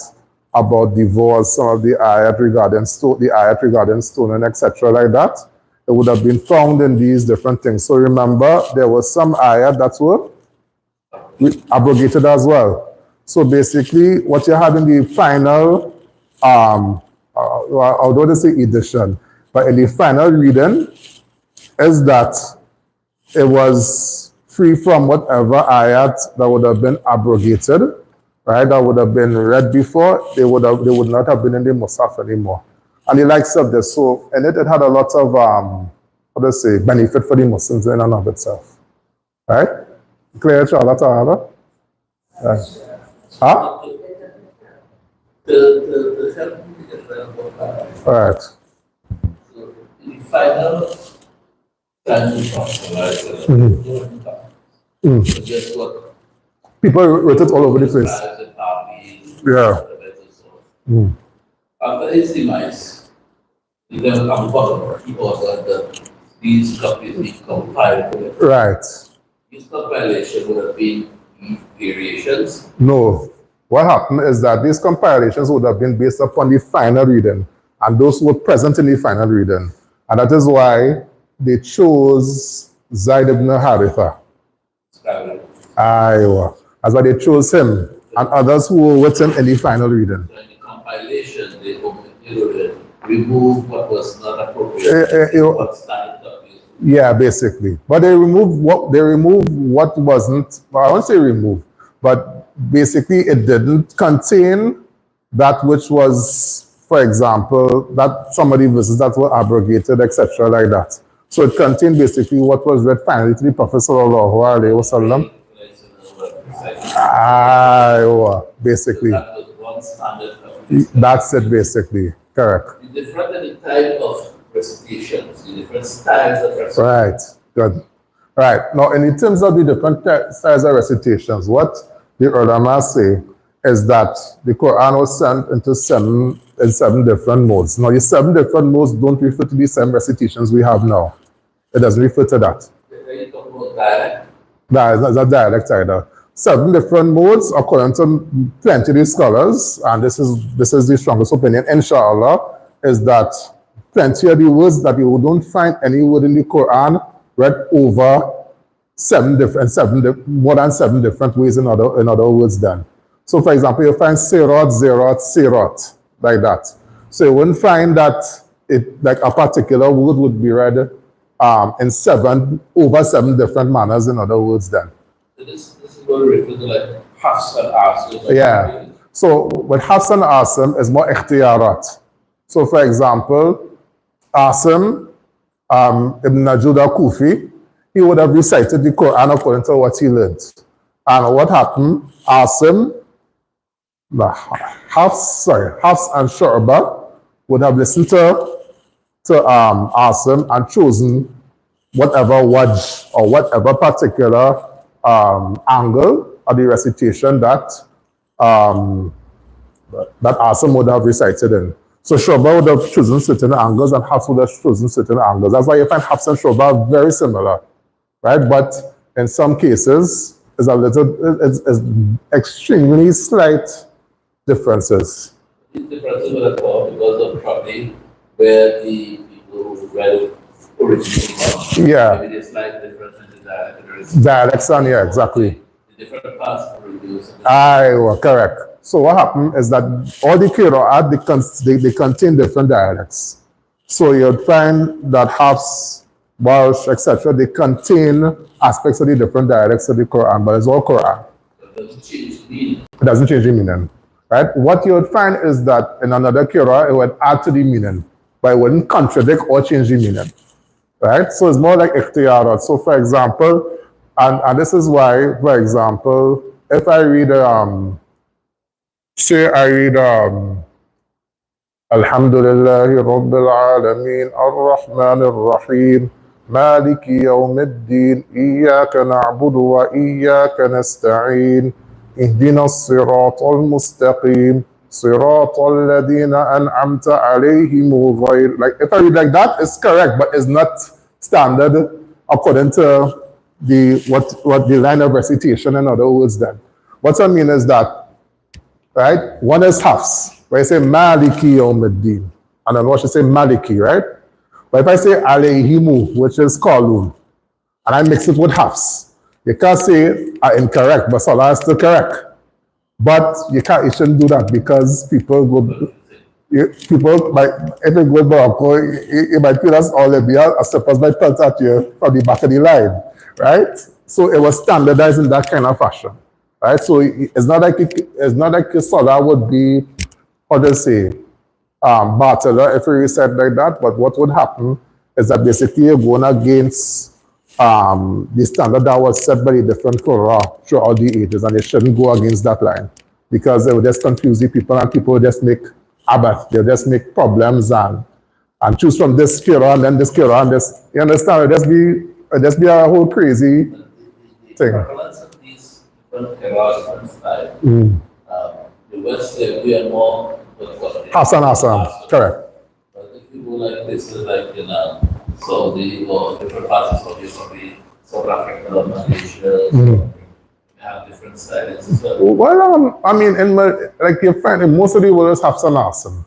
about divorce, some of the ayat regarding stoning, etc., like that, it would have been found in these different things. So remember, there was some ayat that were abrogated as well. So basically, what you had in the final, although they say edition, but in the final reading, is that it was free from whatever ayat that would have been abrogated, right? That would have been read before. They would not have been in the Musaf anymore. And the likes of this. So in it had a lot of benefit for the Muslims in and of itself. Right? Clear, inshallah ta'ala? Huh? The help me to get Right. So in the final so guess what? People wrote it all over the place. Yeah. After his demise, then Abu Bakr, he ordered that these copies be compiled. Right. This compilation would have been variations. No. What happened is that these compilations would have been based upon the final reading, and those who were present in the final reading. And that is why they chose Zayd ibn Haritha. That's why they chose him, and others who were with him in the final reading. So in the compilation, they removed what was not appropriate. What standard copies. Yeah, basically. But they removed what wasn't, well, I won't say remove, but basically it didn't contain that which was, for example, that some of the verses that were abrogated, etc., like that. So it contained basically what was read finally to the Prophet Sallallahu Alaihi Wasallam. Basically. That was one standard copy. That's it, basically. Correct. The different type of recitations, the different styles of recitation. Right. Good. Right. Now, in terms of the different styles of recitations, what the ulama say is that the Quran was sent into seven different modes. Now, the 7 different modes don't refer to the same recitations we have now. It doesn't refer to that. When you talk about dialect? No, it's not dialect either. 7 different modes, according to plenty of the scholars, and this is the strongest opinion, inshallah, is that plenty of the words that you don't find any word in the Quran read over more than 7 different ways in other words then. So for example, you find sirat, zirat, sirat, like that. So you wouldn't find that it like a particular word would be read in over seven different manners, in other words then. So this is what we refer to like Hafs and Asim. Yeah. So with Hafs and Asim is more ikhtiyarat. So for example, Asim Ibn Najuda Kufi, he would have recited the Quran according to what he learned. And what happened? Asim, Hafs and Shu'bah would have listened to Asim and chosen whatever wajh or whatever particular angle of the recitation that Asim would have recited in. So Shu'bah would have chosen certain angles and Hafs would have chosen certain angles. That's why you find Hafs and Shu'bah very similar, right? But in some cases, it's extremely slight differences. These differences were occur because of probably where the people who read it originally from. Yeah. Maybe there's slight difference in the dialect. Dialects, and yeah, exactly. The different parts are reduced. Correct. So what happened is that all the Qur'an, they contain different dialects. So you'll find that Hafs, Welsh, etc., they contain aspects of the different dialects of the Quran, but it's all Quran. It doesn't change the meaning. It doesn't change the meaning. Right? What you would find is that in another Qur'an, it would add to the meaning, but it wouldn't contradict or change the meaning. Right? So it's more like ikhtiyarat. So for example, and this is why, for example, if I read Alhamdulillahi Rabbil Alameen Ar-Rahman Ar-Rahim Maliki Yawmiddin Iyyaka na'budu wa iyyaka nasta'in Ihdina as-siratal mustaqim Siratal ladina an'amta alayhim ghayr. Like if I read like that, it's correct, but it's not standard according to what the line of recitation, in other words then. What I mean is that, right? One is Hafs, where you say Maliki Yawmiddin, and then what you say Maliki, right? But if I say Alayhimu, which is Qalun, and I mix it with Hafs, you can't say incorrect, but Salah is still correct. But you shouldn't do that because people if you go to Morocco, you might feel that's all there be a steppers by pelt at you from the back of the line, right? So it was standardized in that kind of fashion. Right, so it's not like your Salah would be, how to say, battle if you said like that. But what would happen is that basically you're going against the standard that was set by the different Quran throughout the ages, and they shouldn't go against that line because it would just confuse the people, and people would just make abath. They'll just make problems and choose from this Quran and then this Quran. This, you understand? It'll just be a whole crazy thing. The West, we are more Hassan, correct. But if you go like this, like in Saudi or different parts of Saudi, probably South Africa, Malaysia, have different styles as well. Well, I mean, like you find in most of the world is Hassan Hassan,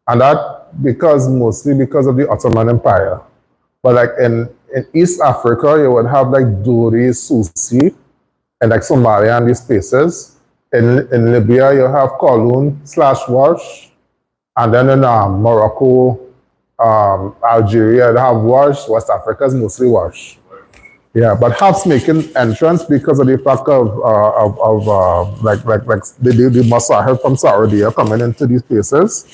and that mostly because of the Ottoman Empire. But like in East Africa, you would have like Duri, Susi, and like Somalia and these places. In Libya, you have Qalun/Warsh, and then in Morocco, Algeria, they have Warsh. West Africa is mostly Warsh. Yeah, but Hafs making entrance because of the fact of the Masahib from Saudi are coming into these places.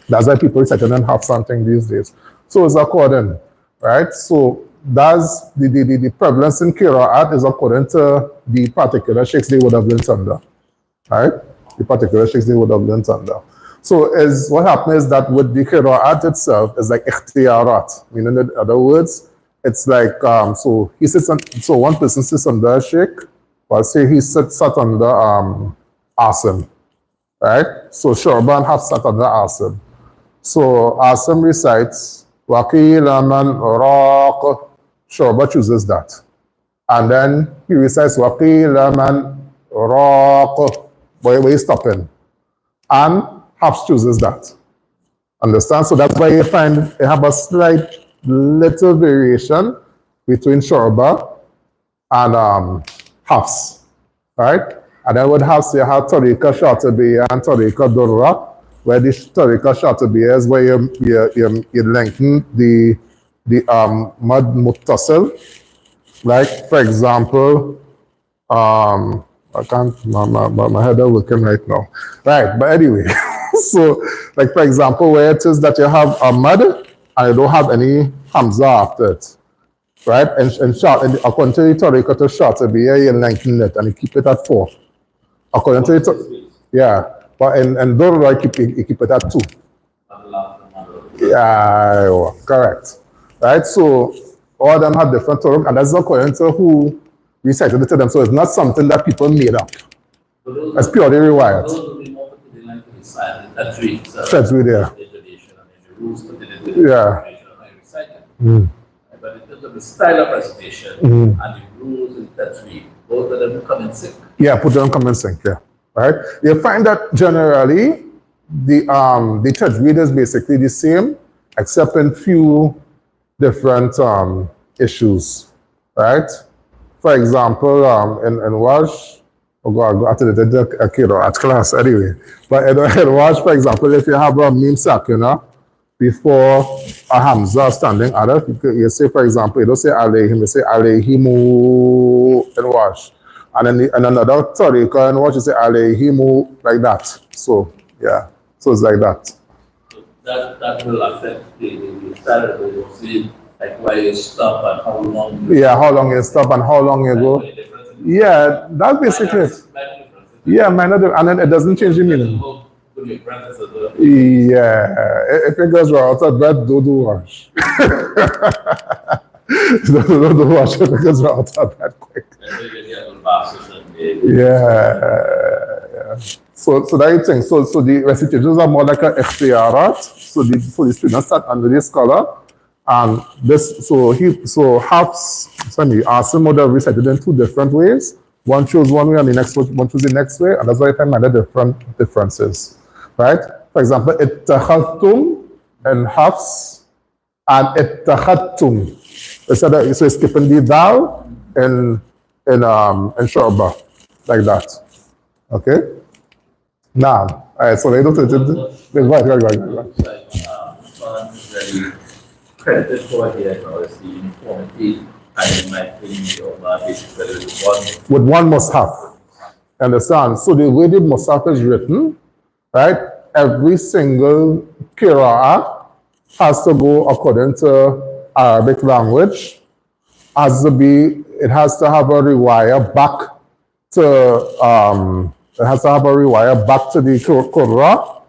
That's why people settle in Hafs something these days. So it's according, right? So that's the prevalence in Qira'at is according to the particular sheikhs they would have learned under, right? The particular sheikhs they would have learned under. So what happens is that with the Qira'at itself is like ikhtiyarat, meaning in other words, it's like, so one person sits under a sheikh, or say he sat under Asim, right? So Shurban have sat under Asim. So Asim recites, Waqila man raq. Shurba chooses that. And then he recites, Waqila man raq. Where he's stopping. And Hafs chooses that. Understand? So that's why you find you have a slight little variation between Shurba and Hafs, right? And then with Hafs, you have Tariqa Shatibiya and Tariqa Durra. where the Tariqa Shatabiya is where you lengthen the mud muttasil. Like, for example, I can't, my head is working right now. Right, but anyway, so, like, for example, where it is that you have a mud and you don't have any hamza after it, right? And short, and according to the Tariqa to Shatabiya, you lengthen it and you keep it at 4. According to the, yeah, but and don't like you keep it at 2. Yeah, correct. Right, so all of them have different Torah, and that's according to who recited it to them. So it's not something that people made up. It's purely rewired. That's with there. Yeah. But in terms of the style of recitation and the rules in Tajweed, both of them come in sync. Yeah, put them come in sync, yeah. Right? You find that generally the Tajweed is basically the same, except in few different issues. Right? For example, in Wash, oh God, after the kid at class anyway. But in Wash, for example, if you have a meme sakina before a Hamza standing Arab, you say, for example, you don't say alayhim, you say alayhimu in Wash. And then in another tariqa in Wash, you say alayhimu like that. So, yeah. So it's like that. So that will affect the style of the see, like why you stop and how long you how long you stop and how long you go. Yeah, that's basically it. Yeah, minor, and then it doesn't change the meaning. Yeah, if it goes out of bed, don't do wash. don't do wash if it goes out of bed quick. Yeah. So that thing. So the recitations are more like a ikhtiyarat. So the students start under the scholar. And this, so Hafs, Asim would have recited in 2 different ways. One chose one way and the next one chose the next way, and that's why I find the different differences. Right? For example, ittakhadtum and Hafs and ittakhadtum. So it's skipping the dal in Shorba, like that. Okay? Now, alright, so they don't credited for here is the uniformity and in my opinion with one must have. Understand? So the way the Musaf is written, right? Every single qira'ah has to go according to Arabic language. It has to have a riwayah back to the Qur'an,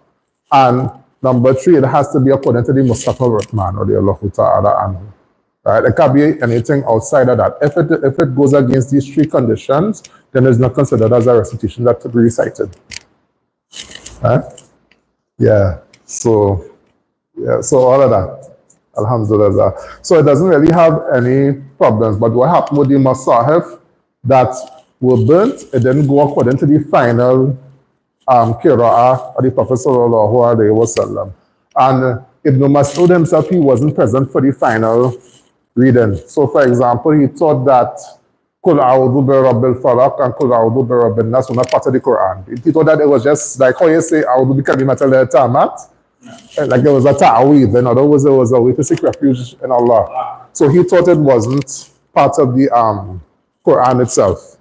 and number 3, it has to be according to the Mustafa Rahman or the Allah Ta'ala anhu. Right? It can't be anything outside of that. If it goes against these 3 conditions, then it's not considered as a recitation that to be recited. Right? Yeah. So all of that. Alhamdulillah. So it doesn't really have any problems. But what happened with the Masahif that were burnt, it didn't go according to the final qira'ah of the Prophet sallallahu alaihi wasallam. And Ibn Mas'ud himself, he wasn't present for the final reading. So for example, he thought that Qul a'udhu bi rabbil falaq and Qul a'udhu bi rabbin nas were not part of the Quran. He thought that it was just like how you say a'udhu bi kalimatil tamat, like there was a ta'awid. In other words, it was a way to seek refuge in Allah. So he thought it wasn't part of the Quran itself.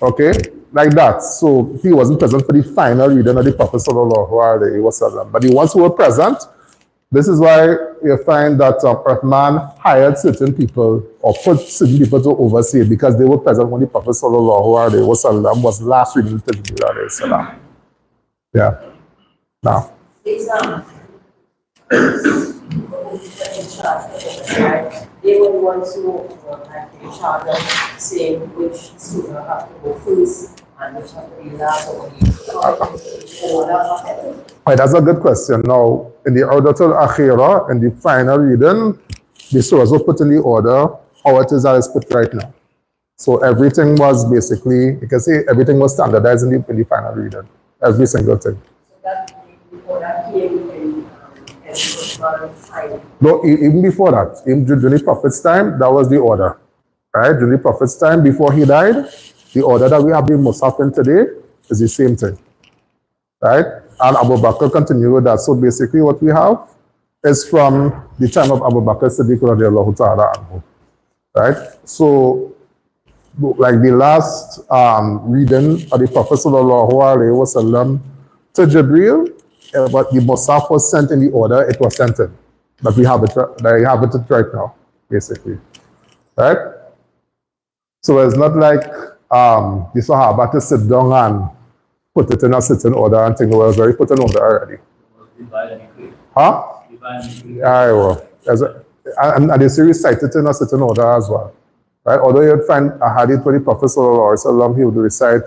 Okay? Like that. So he wasn't present for the final reading of the Prophet sallallahu alaihi wasallam. But the ones who were present, this is why you find that Rahman hired certain people or put certain people to oversee it, because they were present when the Prophet sallallahu alaihi wasallam was last reading the Tajweed alayhi salam. Yeah. Now. They were the ones who were in charge of saying which surah have to go first and which have to be last, or Right, that's a good question. Now, in the Urdatul Akhira, in the final reading, the surahs were put in the order how it is as put right now. So everything was basically, you can say everything was standardized in the final reading. Every single thing. So that before that came in time. No, even before that, even during the Prophet's time, that was the order. Right? During the Prophet's time, before he died, the order that we have in Musaf in today is the same thing. Right? and Abu Bakr continued with that. So basically what we have is from the time of Abu Bakr Siddiq radiallahu ta'ala anhu, right? So like the last reading of the Prophet sallallahu alaihi wasallam to Jibril, but the Musaf was sent in the order it was sent in. But we have it right now, basically, right? So it's not like the Sahaba to sit down and put it in a sitting order and think it was already put in order already. Huh? Yeah, well, and they still recite it in a sitting order as well. Right? Although you'd find a hadith where the Prophet ﷺ, he would recite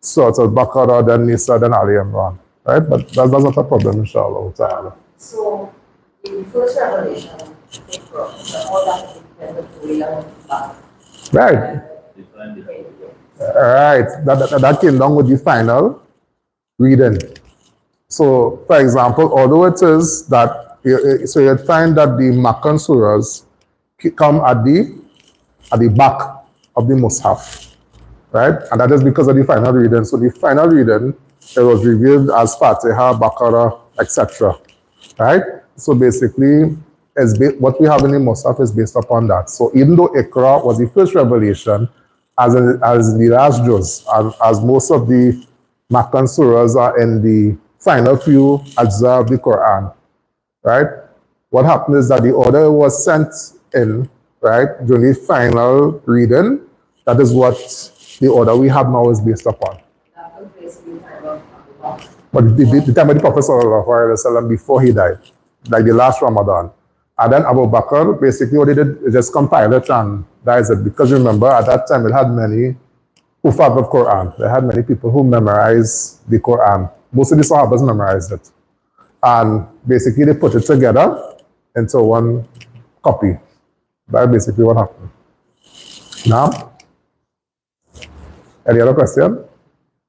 Surah Al-Baqarah, then Nisa, then Ali Imran. Right? But that's not a problem, inshallah ta'ala. So, in the first revelation, all that depended to real Right. Right. That came down with the final reading. So, for example, although it is that, so you'd find that the Makkan surahs come at the back of the Mus'haf, right? And that is because of the final reading. So the final reading, it was revealed as Fatiha, Baqarah, etc., right? So basically, what we have in the Mus'haf is based upon that. So even though Iqra was the first revelation, as the last juz, as most of the Makkan surahs are in the final few ajza of the Quran, right? What happened is that the order was sent in, right, during the final reading. That is what the order we have now is based upon. But the time of the Prophet sallallahu alaihi wasallam before he died, like the last Ramadan. And then Abu Bakr, basically what he did is just compile it and that is it. Because remember, at that time it had many Hufaz of Quran. They had many people who memorized the Quran. Most of the Sahabas memorized it. And basically they put it together into one copy. That's basically what happened. Now, any other question?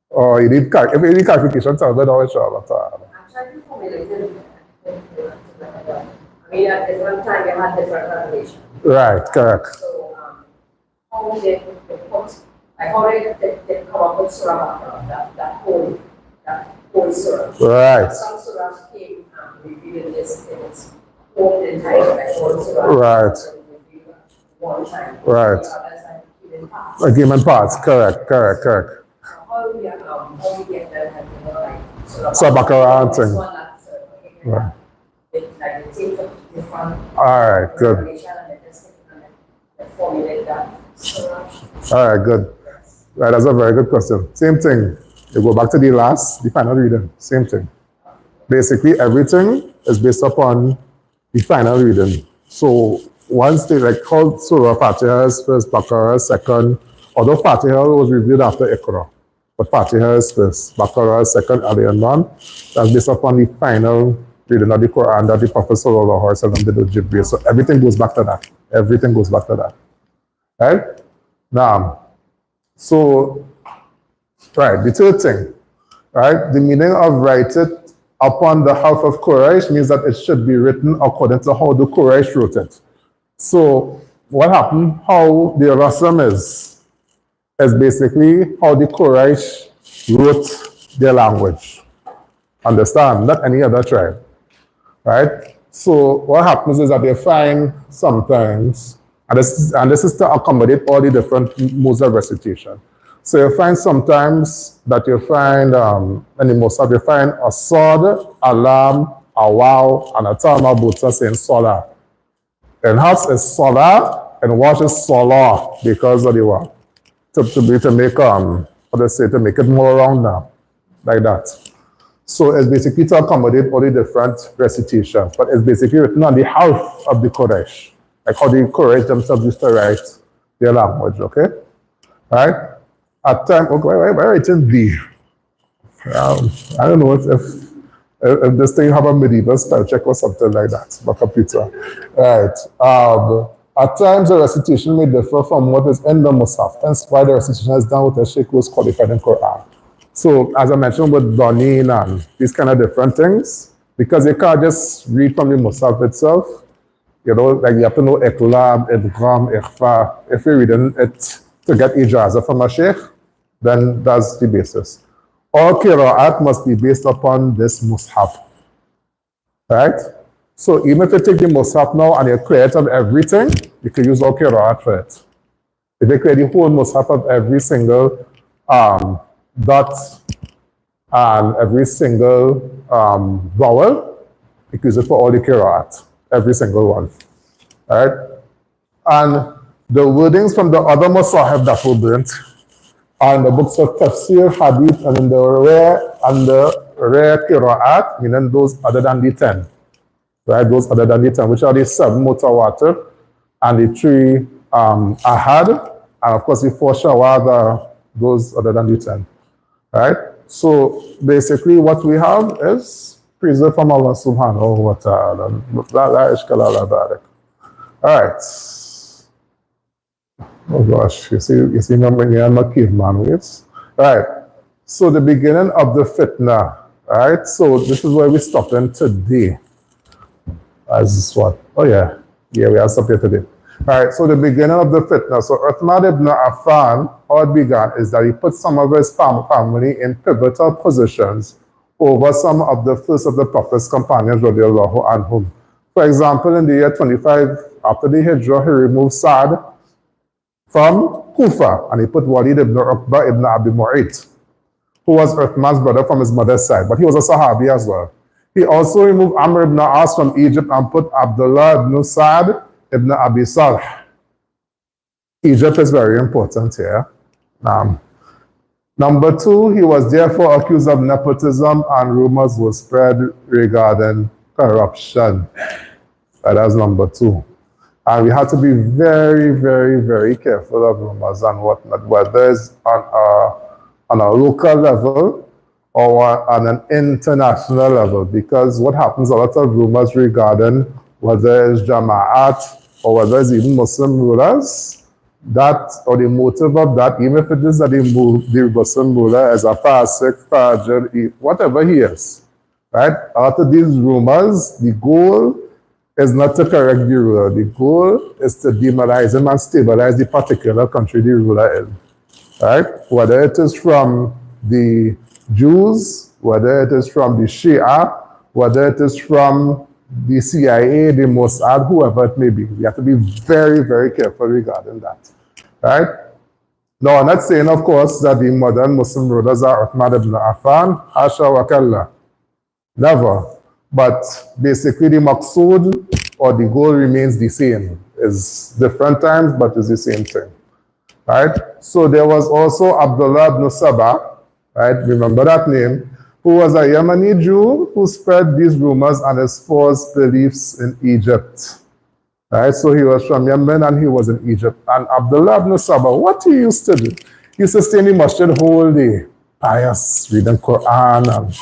Or you need if you need clarification, tell me now, inshallah. I'm trying to formulate it. I mean, at different time they had different revelations. Right, correct. So, how did they put, like how did they come up with Surah that whole Surah? Right. Some surahs came and revealed this in its own entire like whole Surah. Right. One time. Right. Like Given parts, correct. So how do we get that like Surah Baqarah and thing. one that's Right. like the take different All right, good. information and they just formulate that. All right, good. Right, that's a very good question. Same thing. You go back to the final reading. Same thing. Basically, everything is based upon the final reading. So once they like called Surah Fatiha is first, Baqarah is second. Although Fatiha was revealed after Iqra, but Fatiha is first, Baqarah is second, Ali Imran. That's based upon the final reading of the Quran that the Prophet sallallahu alaihi wasallam did with Jibreel. So everything goes back to that. Everything goes back to that. Right? Now, so, right, the third thing, right? The meaning of write it upon the half of Quraysh means that it should be written according to how the Quraysh wrote it. So, what happened, how the Rasam is basically how the Quraysh wrote their language. Understand? Not any other tribe. Right? So, what happens is that they find sometimes, and this is to accommodate all the different modes of recitation. So you find sometimes that you find in the Musaf, you find a Sod, a Lam, a Waw, and a Tama Buta saying Sola. And Hafs is Sola, and Wash is Sola because of the Waw. To make to make it more round now, like that. So it's basically to accommodate all the different recitations, but it's basically written on the half of the Quraysh, like how the Quraysh themselves used to write their language, okay? Right? At time, okay, why writing B? I don't know if this thing have a medieval spell check or something like that, but computer. Right. At times the recitation may differ from what is in the Musaf, hence why the recitation is done with a sheikh who is qualified in Quran. So as I mentioned with Donin and these kind of different things, because you can't just read from the Musaf itself, you know, like you have to know Iqlab, Idgham, Ikhfa. If you're reading it to get ijazah from a sheikh, then that's the basis. all qira'at must be based upon this mushaf, right? So even if you take the mushaf now and you clear it of everything, you can use all qira'at for it. If you clear the whole mushaf of every single dot and every single vowel, you can use it for all the qira'at, every single one, right? And the wordings from the other masahib that were burnt are in the books of tafsir, hadith, and in the rare qira'at, meaning those other than the 10, right? Those other than the 10, which are the 7 mutawatir and the 3 ahad, and of course the 4 shawad are those other than the 10, right? So basically what we have is preserved from Allah subhanahu wa ta'ala. La ishkala ala dhalik. All right. Oh gosh, you see, I'm a caveman, wait. Right. So the beginning of the fitna, right? So this is where we stop in today. As what? Oh yeah, we are stopped here today. All right. So the beginning of the fitna. So Uthman ibn Affan, how it began is that he put some of his family in pivotal positions over some of the first of the Prophet's companions, radiallahu anhum. For example, in the year 25 after the Hijrah, he removed Sa'd from Kufa, and he put Walid ibn Uqba ibn Abi Mu'ayt, who was Uthman's brother from his mother's side, but he was a Sahabi as well. He also removed Amr ibn As from Egypt and put Abdullah ibn Sa'd ibn Abi Salh. Egypt is very important here. Number 2, he was therefore accused of nepotism, and rumors were spread regarding corruption. That's number 2. And we have to be very, very, very careful of rumors and whatnot, whether it's on a local level or on an international level, because what happens, a lot of rumors regarding whether it's Jama'at or whether it's even Muslim rulers, that or the motive of that, even if it is that the Muslim ruler is a Fasik, Fajr, whatever he is, right? Out of these rumors, the goal is not to correct the ruler. The goal is to demoralize him and stabilize the particular country the ruler in, right? Whether it is from the Jews, whether it is from the Shia, whether it is from the CIA, the Mossad, whoever it may be. We have to be very, very careful regarding that, right? Now, I'm not saying, of course, that the modern Muslim rulers are Uthman ibn Affan, Hasha wa Kalla. Never. But basically the maqsood or the goal remains the same. It's different times, but it's the same thing, right? So there was also Abdullah ibn Sabah, right? Remember that name, who was a Yemeni Jew who spread these rumors and his false beliefs in Egypt, right? So he was from Yemen and he was in Egypt. And Abdullah ibn Sabah, what he used to do? He used to stay in the masjid whole day, pious, reading Quran and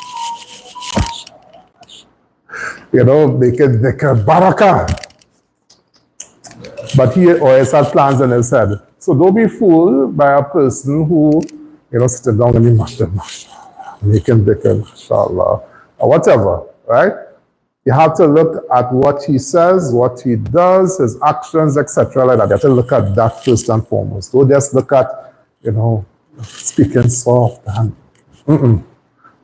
make it barakah. But he always had plans in his head. So don't be fooled by a person who, sitting down in the masjid, making dhikr, mashallah, or whatever, right? You have to look at what he says, what he does, his actions, etc. like that. You have to look at that first and foremost. Don't just look at, speaking soft and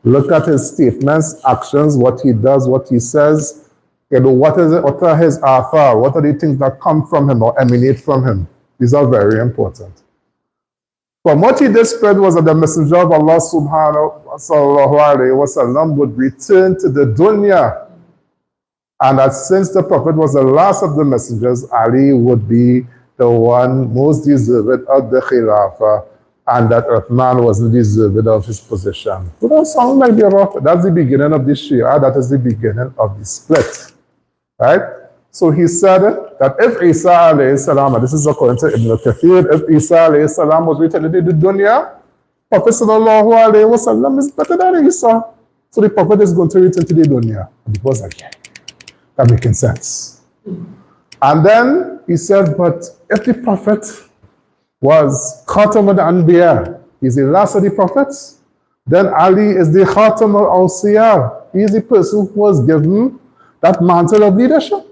Look at his statements, actions, what he does, what he says. What are his athar? What are the things that come from him or emanate from him? These are very important. From what he did spread was that the Messenger of Allah sallallahu alayhi wa sallam would return to the dunya. And that since the Prophet was the last of the messengers, Ali would be the one most deserved of the Khilafah, and that Uthman wasn't deserved of his position. So that sounds like the rough. That's the beginning of the Shia. That is the beginning of the split. Right? So he said that if Isa alayhi salam, and this is according to Ibn Kathir, if Isa alayhi salam was returned to the dunya, Prophet sallallahu alayhi wa sallam is better than Isa. So the Prophet is going to return to the dunya. And he was like, yeah, that making sense. And then he said, but if the Prophet was Khatam al-Anbiya, he's the last of the prophets, then Ali is the Khatam al-Awsiya. He is the person who was given that mantle of leadership.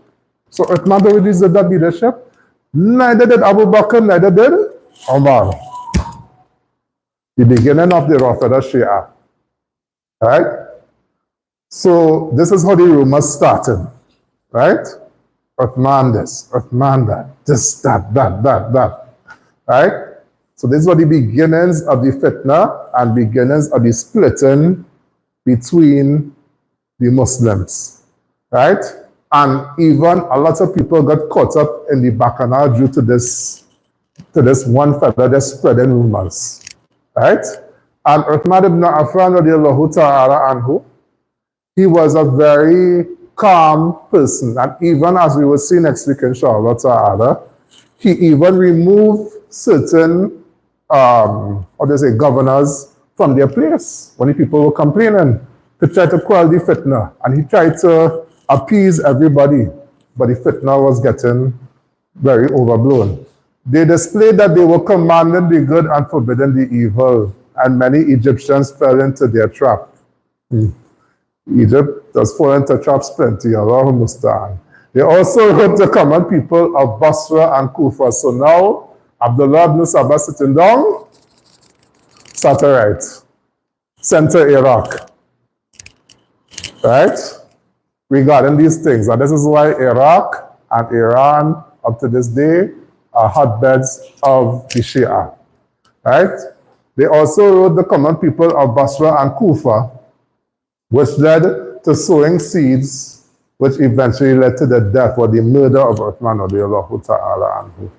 So Uthman already deserved that leadership. Neither did Abu Bakr, neither did Umar. The beginning of the Rafida Shia. right? So this is how the rumors started, right? Uthman this, Uthman that, this, that, right? So these were the beginnings of the fitna and beginnings of the splitting between the Muslims, right? And even a lot of people got caught up in the bacchanal due to this one fellow just spreading rumors, right? And Uthman ibn Affan radiallahu ta'ala anhu, he was a very calm person. And even as we will see next week, inshallah ta'ala, he even removed certain, governors from their place when the people were complaining to try to quell the fitna. And he tried to appease everybody, but the fitna was getting very overblown. They displayed that they were commanding the good and forbidding the evil, and many Egyptians fell into their trap. Egypt does fall into traps plenty, Allah Mustaan. They also hurt the common people of Basra and Kufa. So now, Abdullah ibn Sabah sitting down, Saturite, center Iraq, right? Regarding these things. And this is why Iraq and Iran, up to this day, are hotbeds of the Shia, right? They also wrote the common people of Basra and Kufa, which led to sowing seeds, which eventually led to the death or the murder of Uthman radiallahu ta'ala anhu.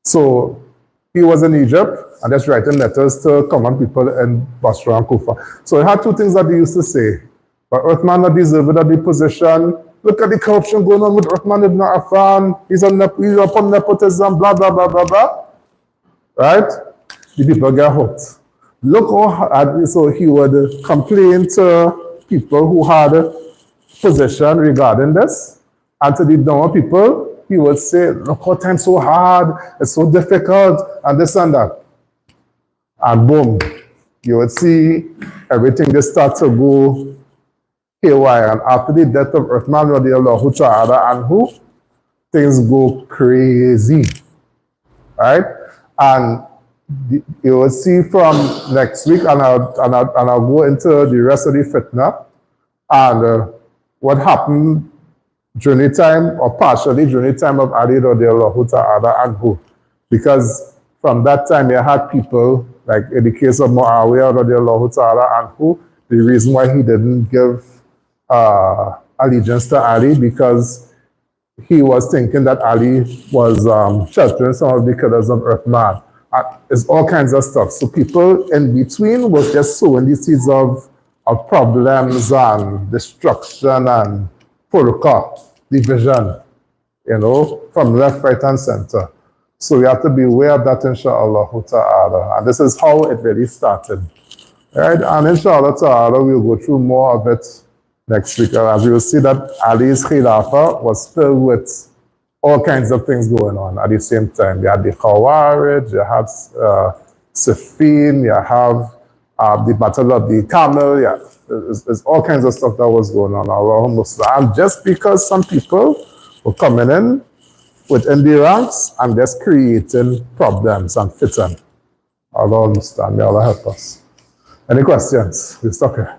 So he was in Egypt and just writing letters to common people in Basra and Kufa. So he had two things that he used to say. But Uthman not deserved of the position. Look at the corruption going on with Uthman ibn Affan. He's upon nepotism, blah, blah, blah, blah, blah. Right? The people get hooked. Look how hard, so he would complain to people who had a position regarding this. And to the dumber people, he would say, look how time's so hard, it's so difficult, and this and that. And boom, you would see everything just start to go haywire. And after the death of Uthman radiallahu ta'ala anhu, things go crazy, right? And you will see from next week, and I'll go into the rest of the fitna, and what happened during the time, or partially during the time of Ali radiallahu ta'ala anhu. Because from that time you had people, like in the case of Muawiyah radiallahu ta'ala anhu, the reason why he didn't give allegiance to Ali, because he was thinking that Ali was sheltering some of the killers of Uthman. It's all kinds of stuff. So people in between was just sowing the seeds of problems and destruction and furqa, division, you know, from left, right, and center. So we have to be aware of that, inshallah ta'ala. And this is how it really started. Right? And inshallah ta'ala, we'll go through more of it next week. As we will see that Ali's Khilafah was filled with all kinds of things going on at the same time. You had the Khawarij, you had Siffin, you have the Battle of the Camel, yeah. There's all kinds of stuff that was going on. And just because some people were coming in within the ranks and just creating problems and fitting. Allah understand. May Allah help us. Any questions? We'll stop here.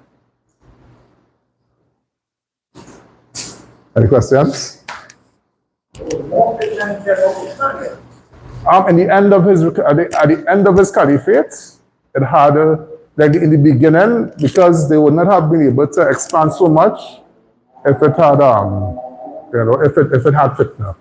Any questions? At the end of his caliphate, it had like in the beginning, because they would not have been able to expand so much if it had if it had fitna.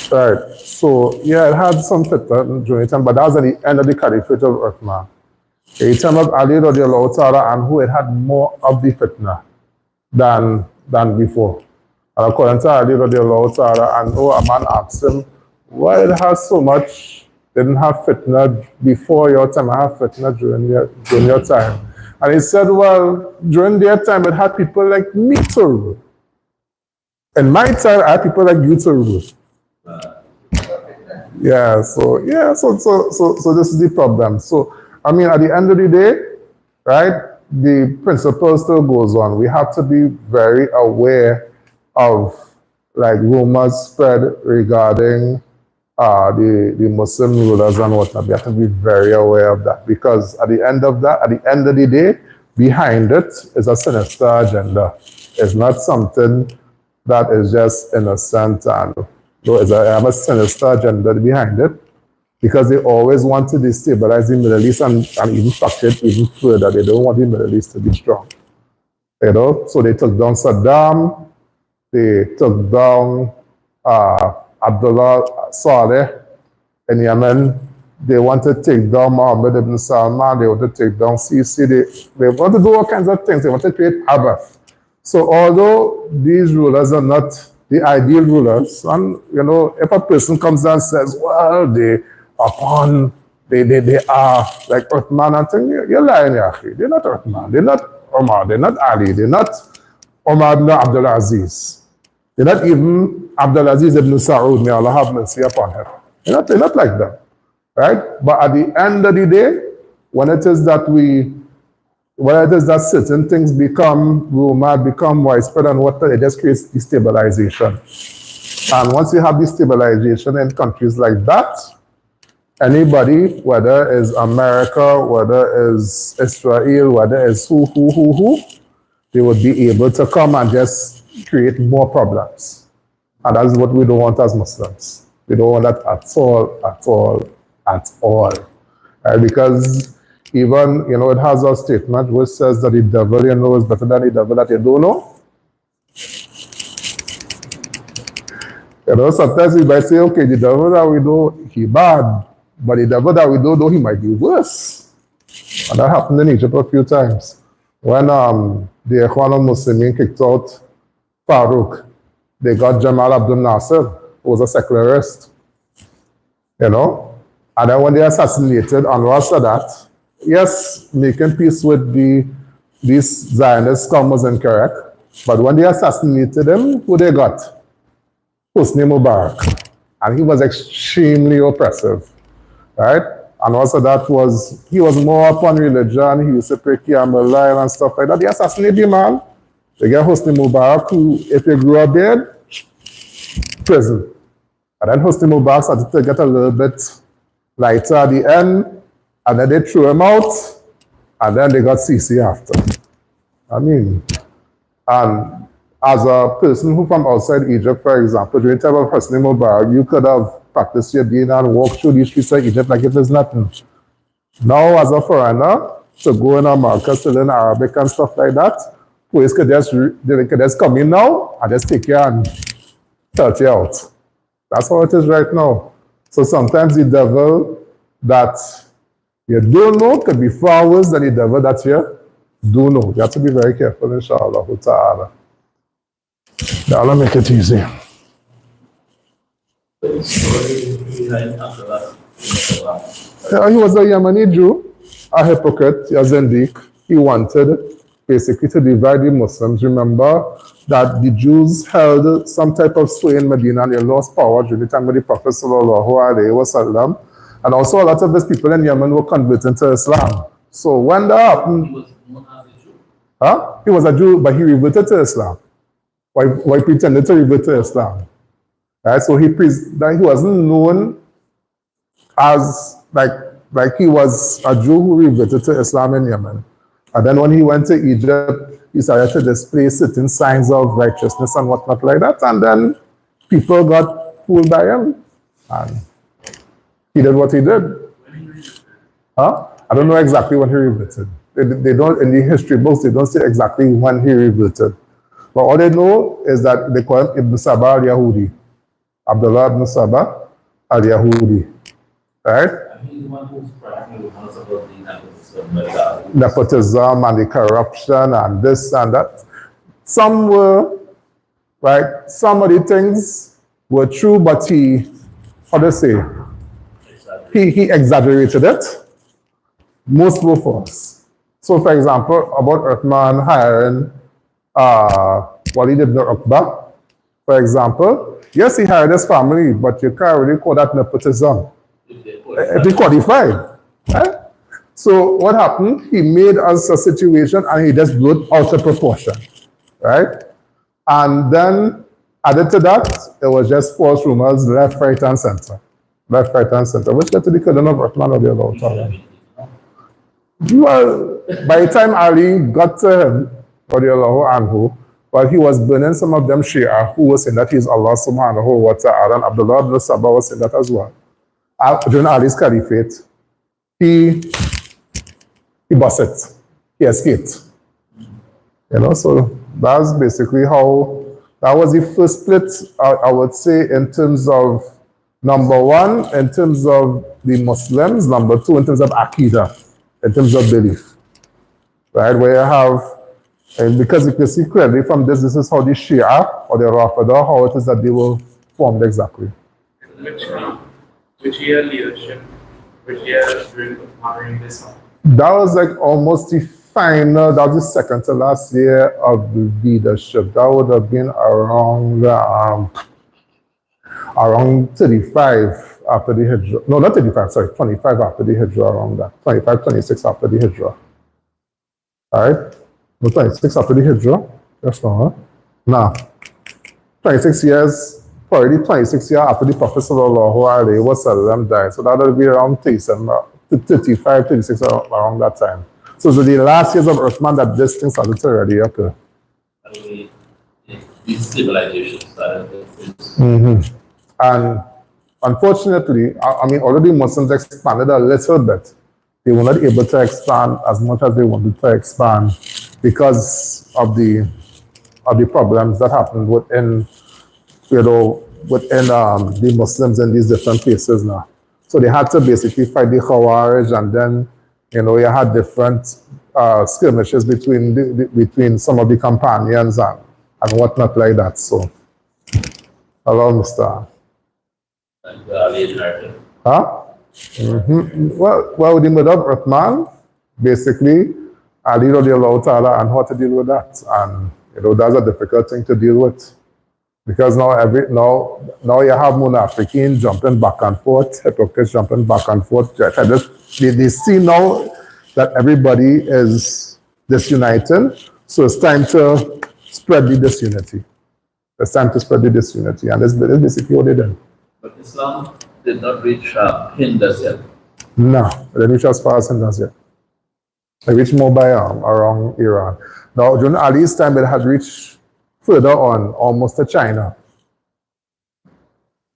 Right. So, yeah, it had some fitna during the time, but that was at the end of the Caliphate of Uthman. In the time of Ali radiallahu ta'ala anhu, it had more of the fitna than before. And according to Ali radiallahu ta'ala anhu, a man asked him, why it has so much, didn't have fitna before your time, I have fitna during your time. And he said, well, during their time, it had people like me to rule. In my time, I had people like you to rule. So this is the problem. So, I mean, at the end of the day, right, the principle still goes on. We have to be very aware of like rumors spread regarding the Muslim rulers and whatnot. We have to be very aware of that, because at the end of the day, behind it is a sinister agenda. It's not something that is just innocent, and I have a sinister agenda behind it, because they always want to destabilize the Middle East and even fracture it even further. They don't want the Middle East to be strong. So they took down Saddam, they took down Abdullah Saleh in Yemen. They want to take down Mohammed ibn Salman, they want to take down Sisi, they want to do all kinds of things, they want to create havoc. So although these rulers are not the ideal rulers, and if a person comes and says, well, they are like Uthman and thing, you're lying, Yahi. They're not Uthman, they're not Omar, they're not Ali, they're not Omar ibn Abdul Aziz. They're not even Abdul Aziz ibn Saud, may Allah have mercy upon him. They're not like that, right? But at the end of the day, when it is that certain things become rumored, become widespread and whatnot, it just creates destabilization. And once you have destabilization in countries like that, anybody, whether it's America, whether it's Israel, whether it's who, they would be able to come and just create more problems. And that's what we don't want as Muslims. We don't want that at all. Because even, it has a statement which says that the devil you know is better than the devil that you don't know. Sometimes we might say, okay, the devil that we know, he bad, but the devil that we don't know, he might be worse. And that happened in Egypt a few times. When the Ikhwan al-Muslimin kicked out Farouk, they got Jamal Abdel Nasser, who was a secularist. And then when they assassinated Anwar Sadat, yes, making peace with these Zionist scum was incorrect, but when they assassinated him, who they got? Hosni Mubarak. And he was extremely oppressive, right? And also he was more upon religion, he used to pray Qiyamul Layl and stuff like that. They assassinated the man. They get Hosni Mubarak, who, if you grew up there, prison. And then Hosni Mubarak started to get a little bit lighter at the end, and then they threw him out, and then they got Sisi after. I mean, and as a person who from outside Egypt, for example, during the time of Hosni Mubarak, you could have practiced your deen and walked through these streets of Egypt like it was nothing. Now, as a foreigner, to go in America, to learn Arabic and stuff like that, police could just come in now and just take you and tell you out. That's how it is right now. So sometimes the devil that you don't know could be far worse than the devil that you do know. You have to be very careful, inshallah ta'ala. Allah make it easy. Yeah, he was a Yemeni Jew, a hypocrite, a zendik. He wanted basically to divide the Muslims. Remember that the Jews held some type of sway in Medina and they lost power during the time of the Prophet sallallahu alaihi wasallam. And also a lot of his people in Yemen were converting to Islam. So when that happened, he was a Jew, but he reverted to Islam. Why pretended to revert to Islam? Right? So he wasn't known as like he was a Jew who reverted to Islam in Yemen. And then when he went to Egypt, he started to display certain signs of righteousness and whatnot like that. And then people got fooled by him. And he did what he did. I don't know exactly when he reverted. They don't, in the history books, they don't say exactly when he reverted. But all they know is that they call him Ibn Sabah al-Yahudi. Abdullah ibn Saba al-Yahudi, right? And he's the one who's practically one of the Nepotism and the corruption and this and that. Some were, right, some of the things were true, but he, how do you say, he exaggerated it. Most were false. So, for example, about Uthman hiring Walid ibn Uqba, for example, yes, he hired his family, but you can't really call that nepotism. If they qualified. Right? So what happened? He made us a situation and he just blew it out of proportion. Right? And then added to that, it was just false rumors left, right, and center. Left, right, and center, which led to the killing of Uthman radiallahu ta'ala. Well, by the time Ali got to him, radiallahu anhu, well, he was burning some of them Shia who was saying that he's Allah subhanahu wa ta'ala, and Abdullah ibn Saba was saying that as well. During Ali's Caliphate, he bust it. He escaped. You know, so that's basically how, that was the first split, I would say, in terms of, number one, in terms of the Muslims, number two, in terms of Aqidah, in terms of belief. Right, where you have, and because you can see clearly from this is how the Shia or the Rafida, how it is that they were formed exactly. Which year leadership? Which year during this song? That was like almost the final, that was the second to last year of the leadership. That would have been around 35 after the Hijrah. No, not 35, sorry, 25 after the Hijrah, around that. 25, 26 after the Hijrah. All right? No, 26 after the Hijrah. That's not, huh? Nah. 26 years, probably 26 years after the Prophet sallallahu alaihi wasallam died. So that would be around 35, 36, around that time. So the last years of Uthman that this thing started to already occur. Destabilization started. And unfortunately, I mean, already Muslims expanded a little bit. They were not able to expand as much as they wanted to expand because of the problems that happened within, you know, within the Muslims in these different places now. So they had to basically fight the Khawarij, and then, you know, you had different skirmishes between some of the companions and whatnot like that. So, hello, Mr. Huh? Well, with the murder of Uthman, basically, Ali radiallahu ta'ala and how to deal with that. And, you know, that's a difficult thing to deal with. Because now you have Munafiqeen jumping back and forth, hypocrites jumping back and forth. They see now that everybody is disuniting, so it's time to spread the disunity. It's time to spread the disunity, and that's basically what they did. But Islam did not reach Hindus yet. No, they didn't reach as far as Hindus yet. They reached more by around Iran. Now, during Ali's time, it had reached further on, almost to China.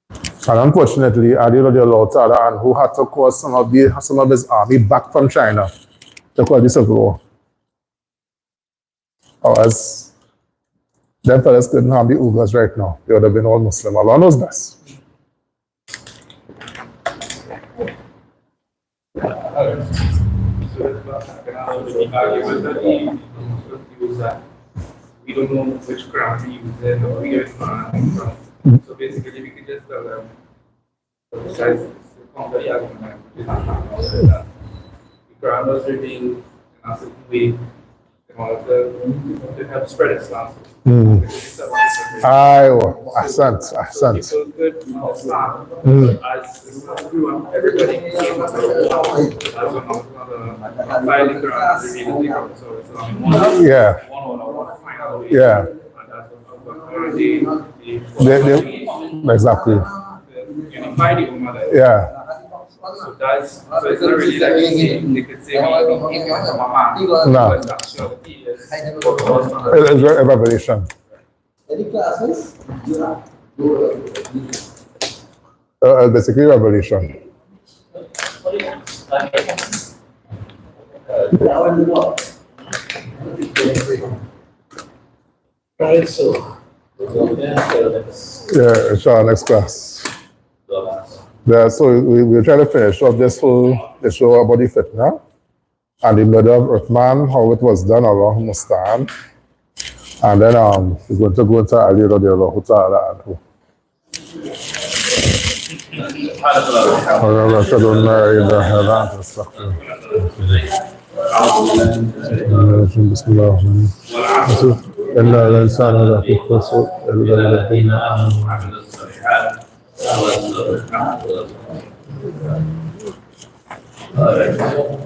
And unfortunately, Ali radiallahu ta'ala, and who had to call some of his army back from China to call the Civil War. Or as them fellas couldn't have the Uyghurs right now. They would have been all Muslim. Allah knows best. We don't know which ground we use it or where it's from. So basically, we could just tell them, besides the counter argument, the ground was revealed in a certain way in order to help spread Islam. Ahsant. So it was good Islam, as Islam grew up, everybody came up as another fighting ground revealed the ground. So Islam one final way. Yeah. And that's what They exactly. unify the Ummah. Yeah. So it's not really like they could say we came from a man. No. But actually, it's It's a revelation. Any classes? Basically revelation. Right, so Yeah, it's our next class. Yeah, so we're trying to finish up this show about the fitna and the murder of Uthman, how it was done around Mustan. And then we're going to go into a little bit of Hutala and إلا الإنسان لا تخلص إلا الذين آمنوا. All right.